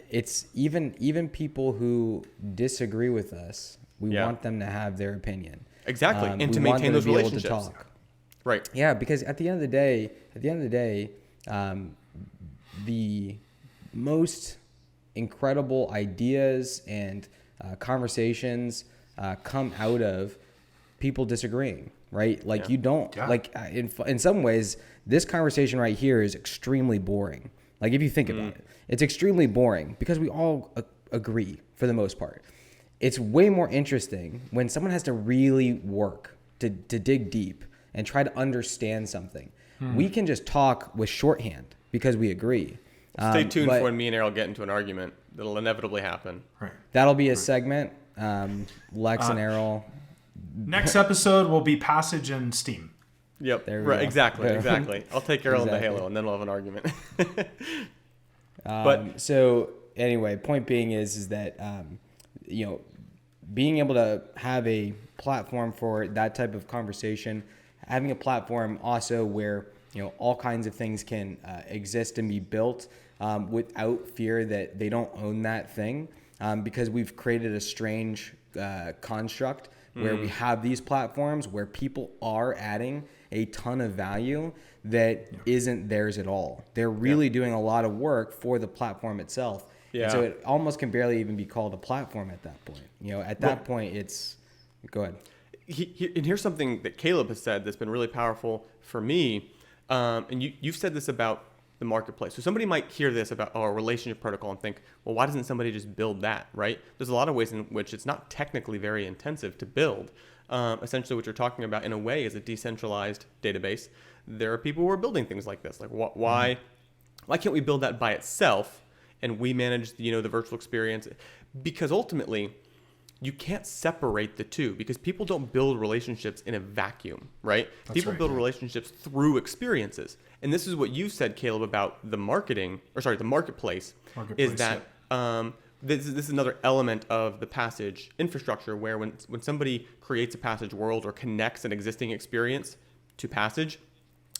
it's even people who disagree with us, we want them to have their opinion. Exactly, and to maintain those relationships. Right. Yeah, because at the end of the day, the most incredible ideas and conversations come out of people disagreeing, right? Like you don't like in some ways, this conversation right here is extremely boring. Like if you think about it, it's extremely boring because we all agree for the most part. It's way more interesting when someone has to really work to dig deep and try to understand something. We can just talk with shorthand because we agree. Stay tuned for when me and Errol get into an argument. That'll inevitably happen. Right. That'll be a segment. Lex and Errol. Next episode will be Passage and Steam. Yep. Right. Exactly. I'll take Errol into Halo, and then we'll have an argument. So anyway, point being is that being able to have a platform for that type of conversation, having a platform also where all kinds of things can exist and be built without fear that they don't own that thing, because we've created a strange construct where we have these platforms where people are adding a ton of value that isn't theirs at all. They're really doing a lot of work for the platform itself. Yeah. And so it almost can barely even be called a platform at that point. At that point, it's, go ahead. And here's something that Caleb has said that's been really powerful for me. And you've said this about the marketplace. So somebody might hear this about a relationship protocol and think, well, why doesn't somebody just build that, right? There's a lot of ways in which it's not technically very intensive to build. Essentially what you're talking about in a way is a decentralized database. There are people who are building things like this. Like why can't we build that by itself and we manage the virtual experience? Because ultimately you can't separate the two, because people don't build relationships in a vacuum, right? People build relationships through experiences. And this is what you said, Caleb, about the marketplace is that this is another element of the Passage infrastructure, where when somebody creates a Passage world or connects an existing experience to Passage,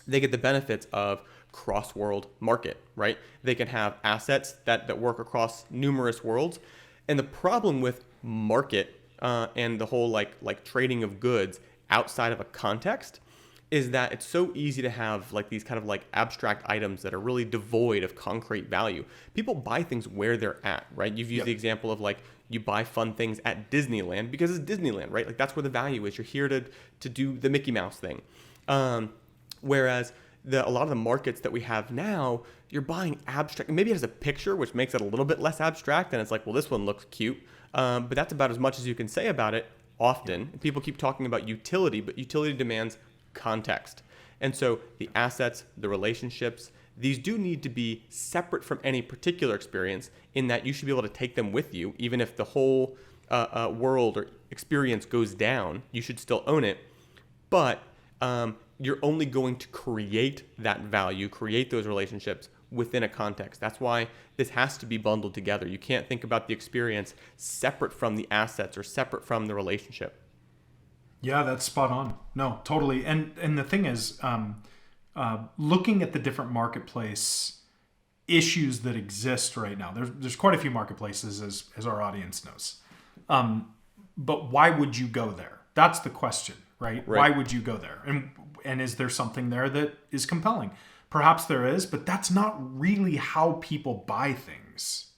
they get the benefits of cross-world market, right? They can have assets that work across numerous worlds. And the problem with market and the whole like trading of goods outside of a context is that it's so easy to have like these kind of like abstract items that are really devoid of concrete value. People buy things where they're at, right? You've used the example of like you buy fun things at Disneyland because it's Disneyland, right? Like that's where the value is. You're here to do the Mickey Mouse thing. Whereas a lot of the markets that we have now, you're buying abstract. Maybe it has a picture, which makes it a little bit less abstract. And it's like, well, this one looks cute. But that's about as much as you can say about it often. People keep talking about utility, but utility demands context. And so the assets, the relationships, these do need to be separate from any particular experience, in that you should be able to take them with you. Even if the whole world or experience goes down, you should still own it. But you're only going to create that value, create those relationships within a context. That's why this has to be bundled together. You can't think about the experience separate from the assets or separate from the relationship. Yeah, that's spot on. No, totally. And the thing is, looking at the different marketplace issues that exist right now, there's quite a few marketplaces, as our audience knows. But why would you go there? That's the question, right? Why would you go there? And is there something there that is compelling? Perhaps there is, but that's not really how people buy things.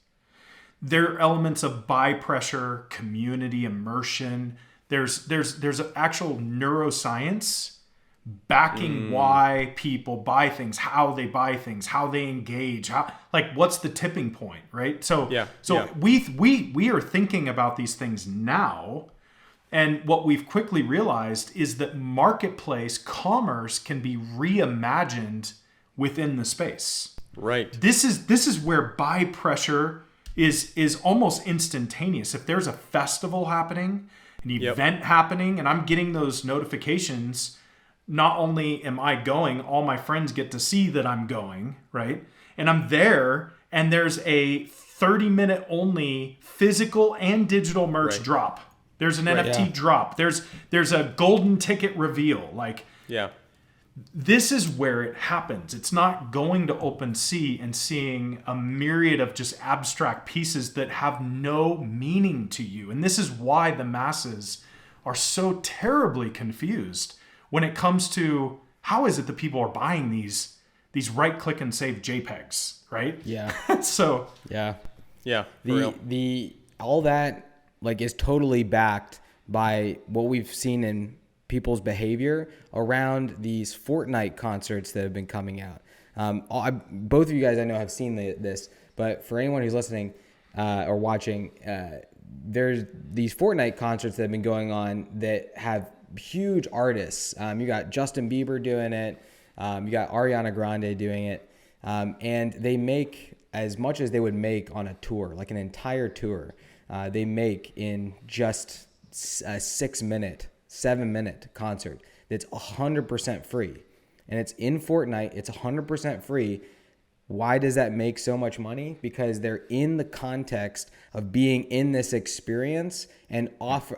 There are elements of buy pressure, community immersion. There's actual neuroscience backing why people buy things, how they buy things, how they engage, what's the tipping point, right? So we are thinking about these things now. And what we've quickly realized is that marketplace commerce can be reimagined within the space. Right. This is where buy pressure is almost instantaneous. If there's a festival happening, an event happening, and I'm getting those notifications, not only am I going, all my friends get to see that I'm going, right? And I'm there, and there's a 30-minute only physical and digital merch drop. There's an NFT drop. There's a golden ticket reveal. This is where it happens. It's not going to OpenSea and seeing a myriad of just abstract pieces that have no meaning to you. And this is why the masses are so terribly confused when it comes to how is it that people are buying these right-click and save JPEGs, right? Yeah. So yeah, for real. All that is totally backed by what we've seen in people's behavior around these Fortnite concerts that have been coming out. Both of you guys I know have seen this, but for anyone who's listening or watching, there's these Fortnite concerts that have been going on that have huge artists. You got Justin Bieber doing it. You got Ariana Grande doing it. And they make as much as they would make on a tour, like an entire tour. They make in just a 7-minute concert that's 100% free. And it's in Fortnite. It's 100% free. Why does that make so much money? Because they're in the context of being in this experience, and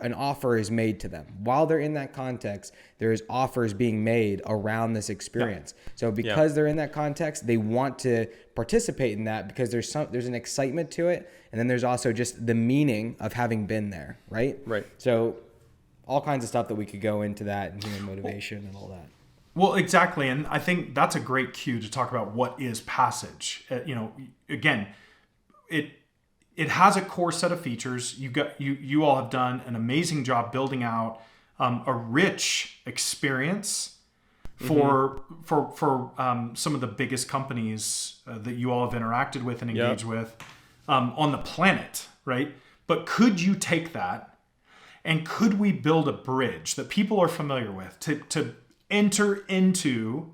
an offer is made to them. While they're in that context, there's offers being made around this experience. Yeah. So because they're in that context, they want to participate in that because there's an excitement to it. And then there's also just the meaning of having been there, right? Right. So all kinds of stuff that we could go into that, and human motivation and all that. Well, exactly, and I think that's a great cue to talk about what is Passage. Again, it has a core set of features. You all have done an amazing job building out a rich experience for some of the biggest companies that you all have interacted with and engaged with on the planet, right? But could you take that, and could we build a bridge that people are familiar with to enter into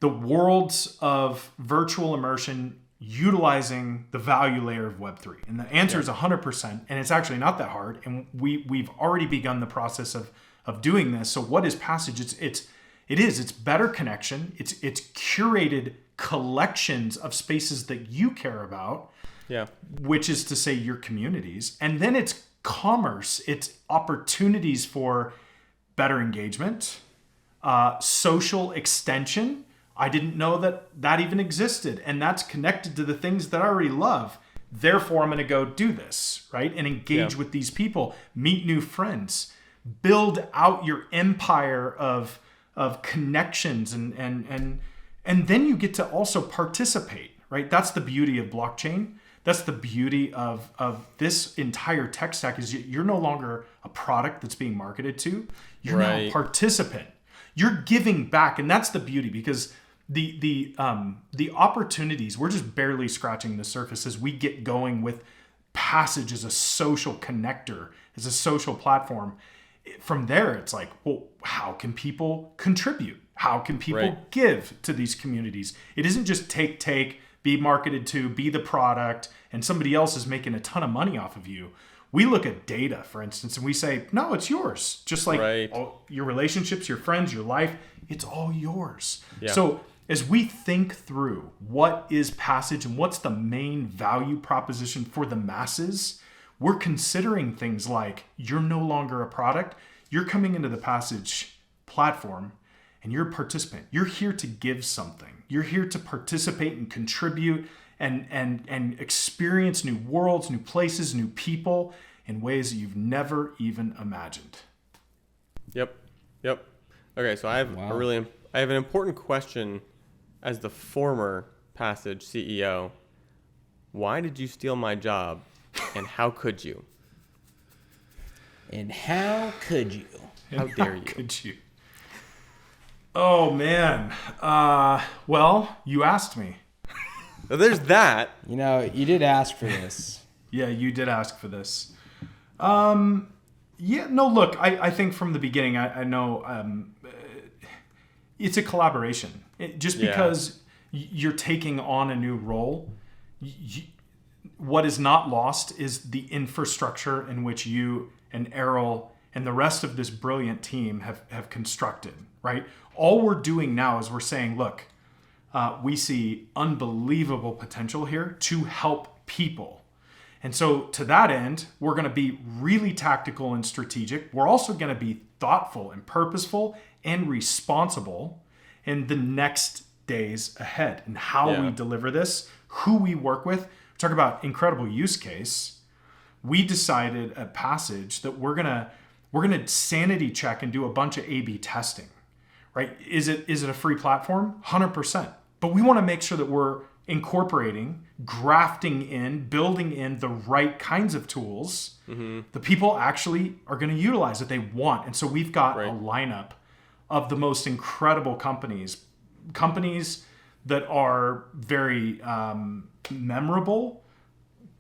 the worlds of virtual immersion utilizing the value layer of Web3? And the answer is 100%, and it's actually not that hard. And we've already begun the process of doing this. So what is Passage? It's better connection. It's curated collections of spaces that you care about, which is to say your communities. And then it's commerce. It's opportunities for better engagement, social extension. I didn't know that even existed, and that's connected to the things that I already love. Therefore, I'm going to go do this, right? And engage with these people, meet new friends, build out your empire of connections, and then you get to also participate, right? That's the beauty of blockchain. That's the beauty of this entire tech stack, is you're no longer a product that's being marketed to. You're now a participant. You're giving back, and that's the beauty, because the opportunities, we're just barely scratching the surface as we get going with Passage as a social connector, as a social platform. From there, it's like, well, how can people contribute? How can people give to these communities? It isn't just take, be marketed to, be the product, and somebody else is making a ton of money off of you. We look at data, for instance, and we say, no, it's yours. Just like all your relationships, your friends, your life, it's all yours. Yeah. So as we think through what is Passage and what's the main value proposition for the masses, we're considering things like, you're no longer a product. You're coming into the Passage platform and you're a participant. You're here to give something. You're here to participate and contribute and experience new worlds, new places, new people in ways that you've never even imagined. Yep. Okay, so I have I have an important question as the former Passage CEO. Why did you steal my job, and how could you? And how could you? How dare you? Could you? Oh man. Well, you asked me. Well, there's that. You did ask for this. Yeah, you did ask for this. Look, I think from the beginning, I know it's a collaboration. Because you're taking on a new role, what is not lost is the infrastructure in which you and Errol and the rest of this brilliant team have constructed, right? All we're doing now is we're saying, look, we see unbelievable potential here to help people. And so to that end, we're going to be really tactical and strategic. We're also going to be thoughtful and purposeful and responsible in the next days ahead and how we deliver this, who we work with. Talk about incredible use case. We decided at Passage that we're gonna sanity check and do a bunch of A/B testing, right? Is it a free platform? 100%. But we want to make sure that we're incorporating, grafting in, building in the right kinds of tools the people actually are going to utilize, that they want. And so we've got a lineup of the most incredible companies that are very memorable.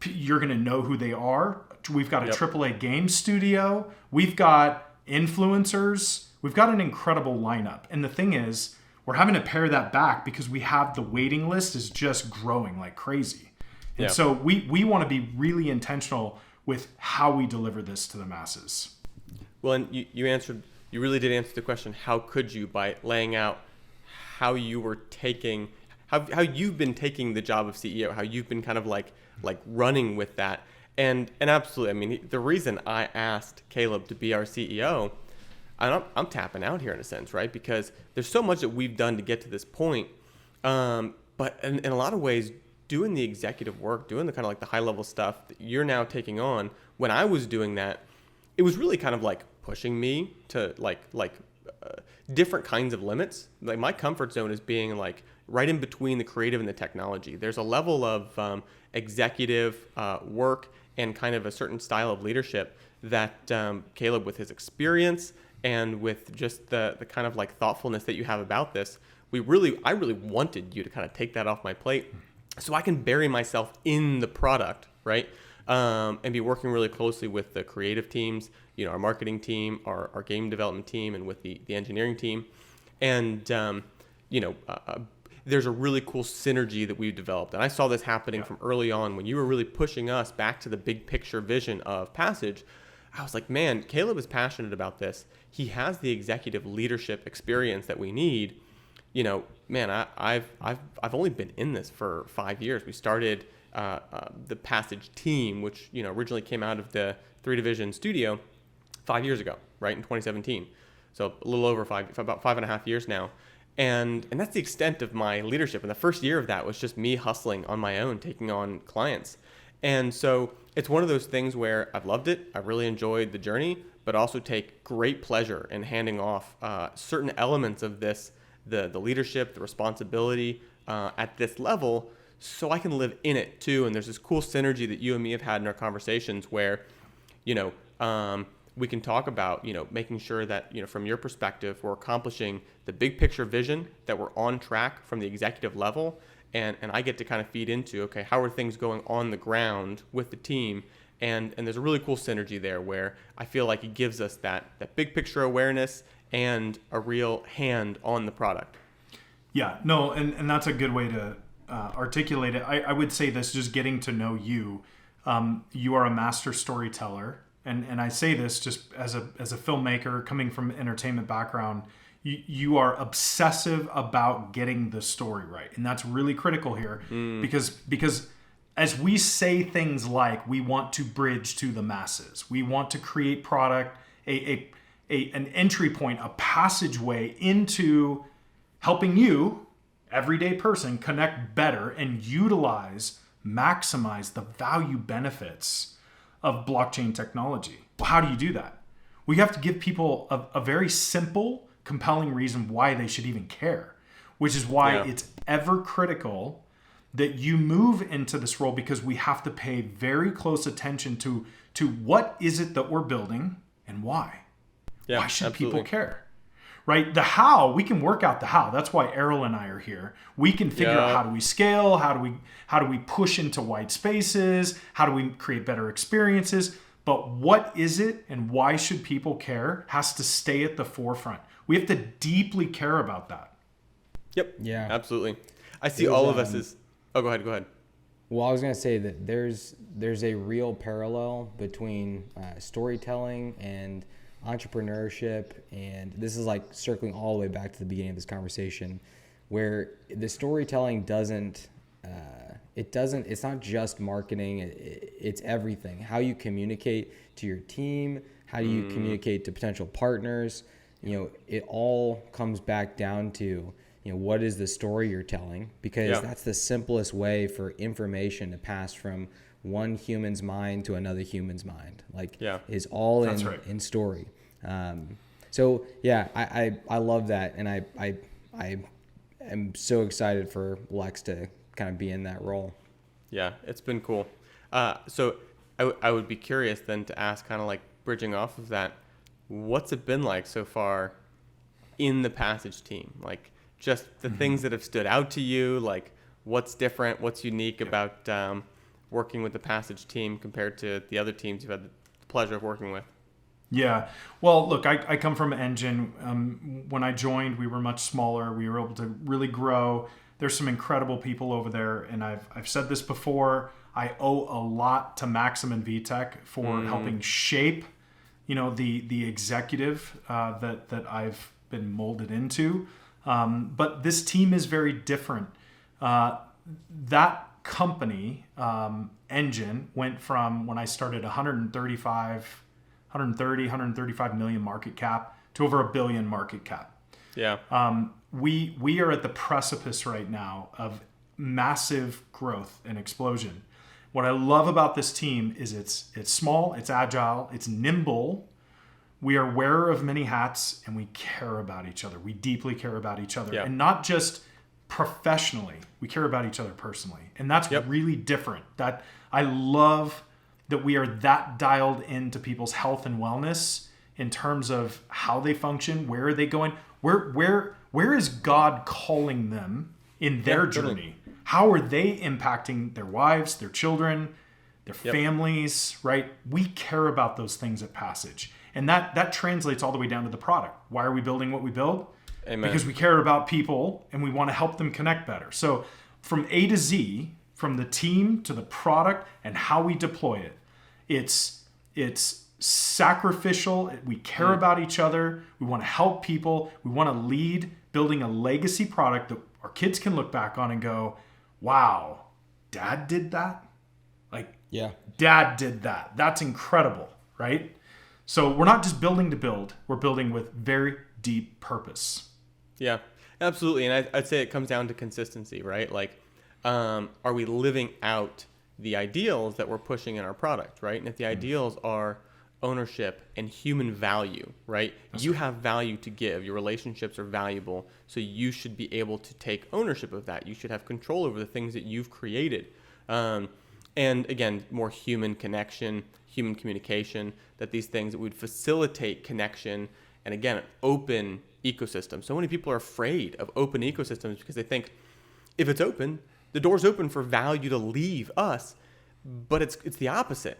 You're going to know who they are. We've got a AAA game studio. We've got influencers. We've got an incredible lineup. And the thing is, we're having to pare that back because we have the waiting list is just growing like crazy. And so we want to be really intentional with how we deliver this to the masses. Well, and you really did answer the question, how could you, by laying out how you were taking, how you've been taking the job of CEO, how you've been kind of like running with that. And absolutely, I mean, the reason I asked Caleb to be our CEO, I'm tapping out here in a sense, right? Because there's so much that we've done to get to this point. But in a lot of ways, doing the executive work, doing the kind of like the high level stuff that you're now taking on, when I was doing that, it was really kind of like pushing me to different kinds of limits. Like my comfort zone is being like right in between the creative and the technology. There's a level of executive work and kind of a certain style of leadership that Caleb, with his experience and with just the kind of like thoughtfulness that you have about this, I really wanted you to kind of take that off my plate so I can bury myself in the product, right? And be working really closely with the creative teams, our marketing team, our game development team, and with the engineering team. And, there's a really cool synergy that we've developed. And I saw this happening from early on when you were really pushing us back to the big picture vision of Passage. I was like, man, Caleb is passionate about this. He has the executive leadership experience that we need. Man, I've only been in this for 5 years. We started the Passage team, which originally came out of the 3 Division studio 5 years ago, right, in 2017. So a little over about 5.5 years now. And that's the extent of my leadership. And the first year of that was just me hustling on my own, taking on clients. And so it's one of those things where I've loved it. I've really enjoyed the journey, but also take great pleasure in handing off certain elements of this, the leadership, the responsibility at this level, so I can live in it too. And there's this cool synergy that you and me have had in our conversations where, we can talk about, making sure that, from your perspective, we're accomplishing the big picture vision, that we're on track from the executive level. And I get to kind of feed into, okay, how are things going on the ground with the team? And there's a really cool synergy there where I feel like it gives us that big picture awareness and a real hand on the product. Yeah, no, and that's a good way to articulate it. I would say this, just getting to know you. You are a master storyteller. And I say this just as a filmmaker coming from an entertainment background, you are obsessive about getting the story right. And that's really critical here because as we say things like we want to bridge to the masses, we want to create product, an entry point, a passageway into helping you, everyday person, connect better and maximize the value benefits of blockchain technology. Well, how do you do that? We have to give people a very simple, compelling reason why they should even care, which is why it's ever critical that you move into this role, because we have to pay very close attention to what is it that we're building and why. Yeah, why should absolutely. people care? Right? The how, we can work out the how. That's why Errol and I are here. We can figure out how do we scale, how do we push into white spaces, how do we create better experiences. But what is it and why should people care has to stay at the forefront. We have to deeply care about that. Yep. Yeah. Absolutely. I see all of us as... Oh, go ahead. Well, I was going to say that there's a real parallel between storytelling and entrepreneurship, and this is like circling all the way back to the beginning of this conversation, where the storytelling it's not just marketing, it's everything. How you communicate to your team, how do you communicate to potential partners, it all comes back down to what is the story you're telling, because that's the simplest way for information to pass from one human's mind to another human's mind. Is all in story. So yeah, I love that, and I am so excited for Lex to kind of be in that role. Yeah, it's been cool. So I would be curious then to ask, kind of like bridging off of that, what's it been like so far in the Passage team? Like just the things that have stood out to you, like what's different, what's unique about working with the Passage team compared to the other teams you've had the pleasure of working with? Yeah. Well, look, I come from Enjin. When I joined, we were much smaller. We were able to really grow. There's some incredible people over there. And I've said this before, I owe a lot to Maxim and VTech for helping shape, the executive that I've been molded into. But this team is very different. That company, Enjin, went from when I started 135 million market cap to over $1 billion market cap. Yeah. We are at the precipice right now of massive growth and explosion. What I love about this team is it's small, it's agile, it's nimble. We are wearer of many hats, and we care about each other. We deeply care about each other. Yep. And not just professionally. We care about each other personally. And that's really different. That I love that we are that dialed into people's health and wellness in terms of how they function, where are they going, where is God calling them in their journey? How are they impacting their wives, their children, their families, right? We care about those things at Passage. And that translates all the way down to the product. Why are we building what we build? Amen. Because we care about people and we want to help them connect better. So from A to Z, from the team to the product and how we deploy it, it's sacrificial. We care about each other. We want to help people. We want to lead building a legacy product that our kids can look back on and go, wow, Dad did that? Like, Dad did that. That's incredible, right? So we're not just building to build. We're building with very deep purpose. Yeah, absolutely. And I'd say it comes down to consistency, right? Like, are we living out the ideals that we're pushing in our product, right? And if the ideals are ownership and human value, right? You have value to give. Your relationships are valuable. So you should be able to take ownership of that. You should have control over the things that you've created. And again, more human connection, human communication, that these things that would facilitate connection. And again, open ecosystem. So many people are afraid of open ecosystems because they think if it's open, the door's open for value to leave us, but it's the opposite.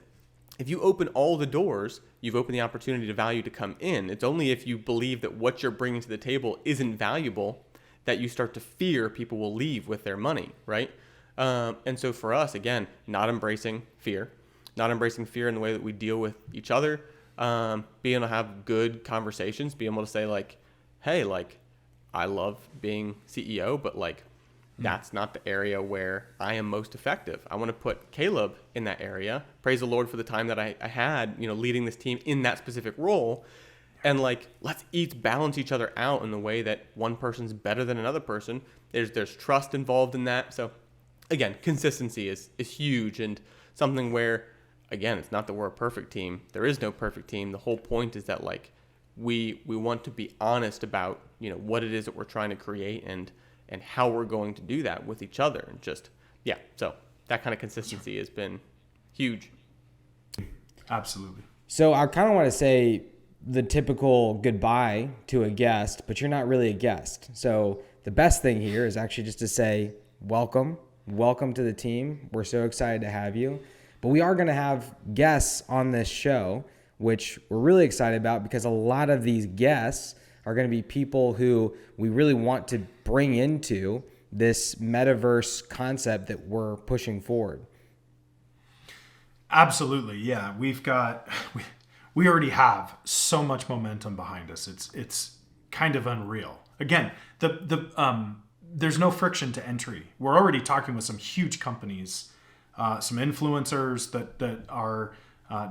If you open all the doors, you've opened the opportunity to value to come in. It's only if you believe that what you're bringing to the table isn't valuable that you start to fear people will leave with their money, right? And so for us, again, not embracing fear in the way that we deal with each other, being able to have good conversations, being able to say like, hey, like, I love being CEO, but like, that's not the area where I am most effective. I want to put Caleb in that area. Praise the Lord for the time that I had, leading this team in that specific role. And like, let's each balance each other out in the way that one person's better than another person. There's trust involved in that. So again, consistency is huge, and something where, again, it's not that we're a perfect team. There is no perfect team. The whole point is that like, we want to be honest about, what it is that we're trying to create and how we're going to do that with each other. And just, so that kind of consistency has been huge. Absolutely. So I kind of want to say the typical goodbye to a guest, but you're not really a guest. So the best thing here is actually just to say, welcome to the team. We're so excited to have you. But we are going to have guests on this show, which we're really excited about because a lot of these guests are going to be people who we really want to bring into this metaverse concept that we're pushing forward. Absolutely. Yeah. We already have so much momentum behind us. It's kind of unreal. Again, there's no friction to entry. We're already talking with some huge companies, some influencers that are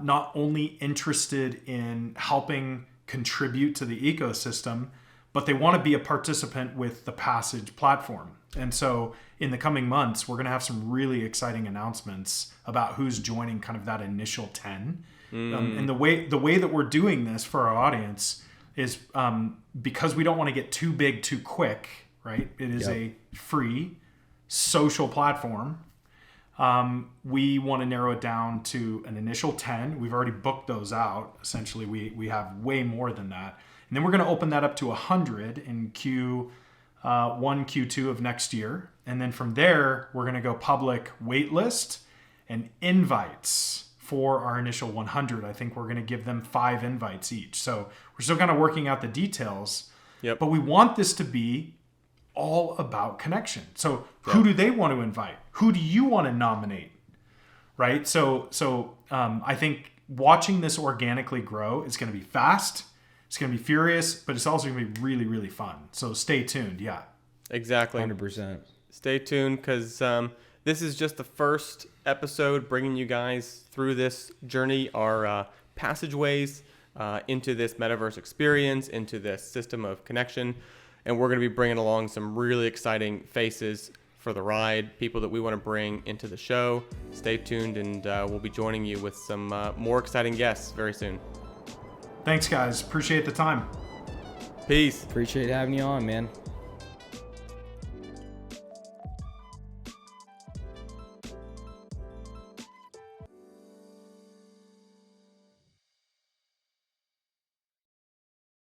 not only interested in helping contribute to the ecosystem, but they want to be a participant with the Passage platform. And so in the coming months, we're going to have some really exciting announcements about who's joining kind of that initial 10. And the way that we're doing this for our audience is because we don't want to get too big too quick, right? It is a free social platform. We want to narrow it down to an initial 10. We've already booked those out. Essentially, we have way more than that. And then we're going to open that up to 100 in Q1, Q2 of next year. And then from there, we're going to go public waitlist and invites for our initial 100. I think we're going to give them 5 invites each. So we're still kind of working out the details. Yep. But we want this to be all about connection. So who do they want to invite? Who do you want to nominate? Right? So I think watching this organically grow is going to be fast. It's going to be furious, but it's also going to be really, really fun. So stay tuned. Yeah. Exactly. 100%. Stay tuned because this is just the first episode bringing you guys through this journey, our passageways into this metaverse experience, into this system of connection. And we're going to be bringing along some really exciting faces for the ride, people that we want to bring into the show. Stay tuned, and we'll be joining you with some more exciting guests very soon. Thanks, guys. Appreciate the time. Peace. Appreciate having you on, man.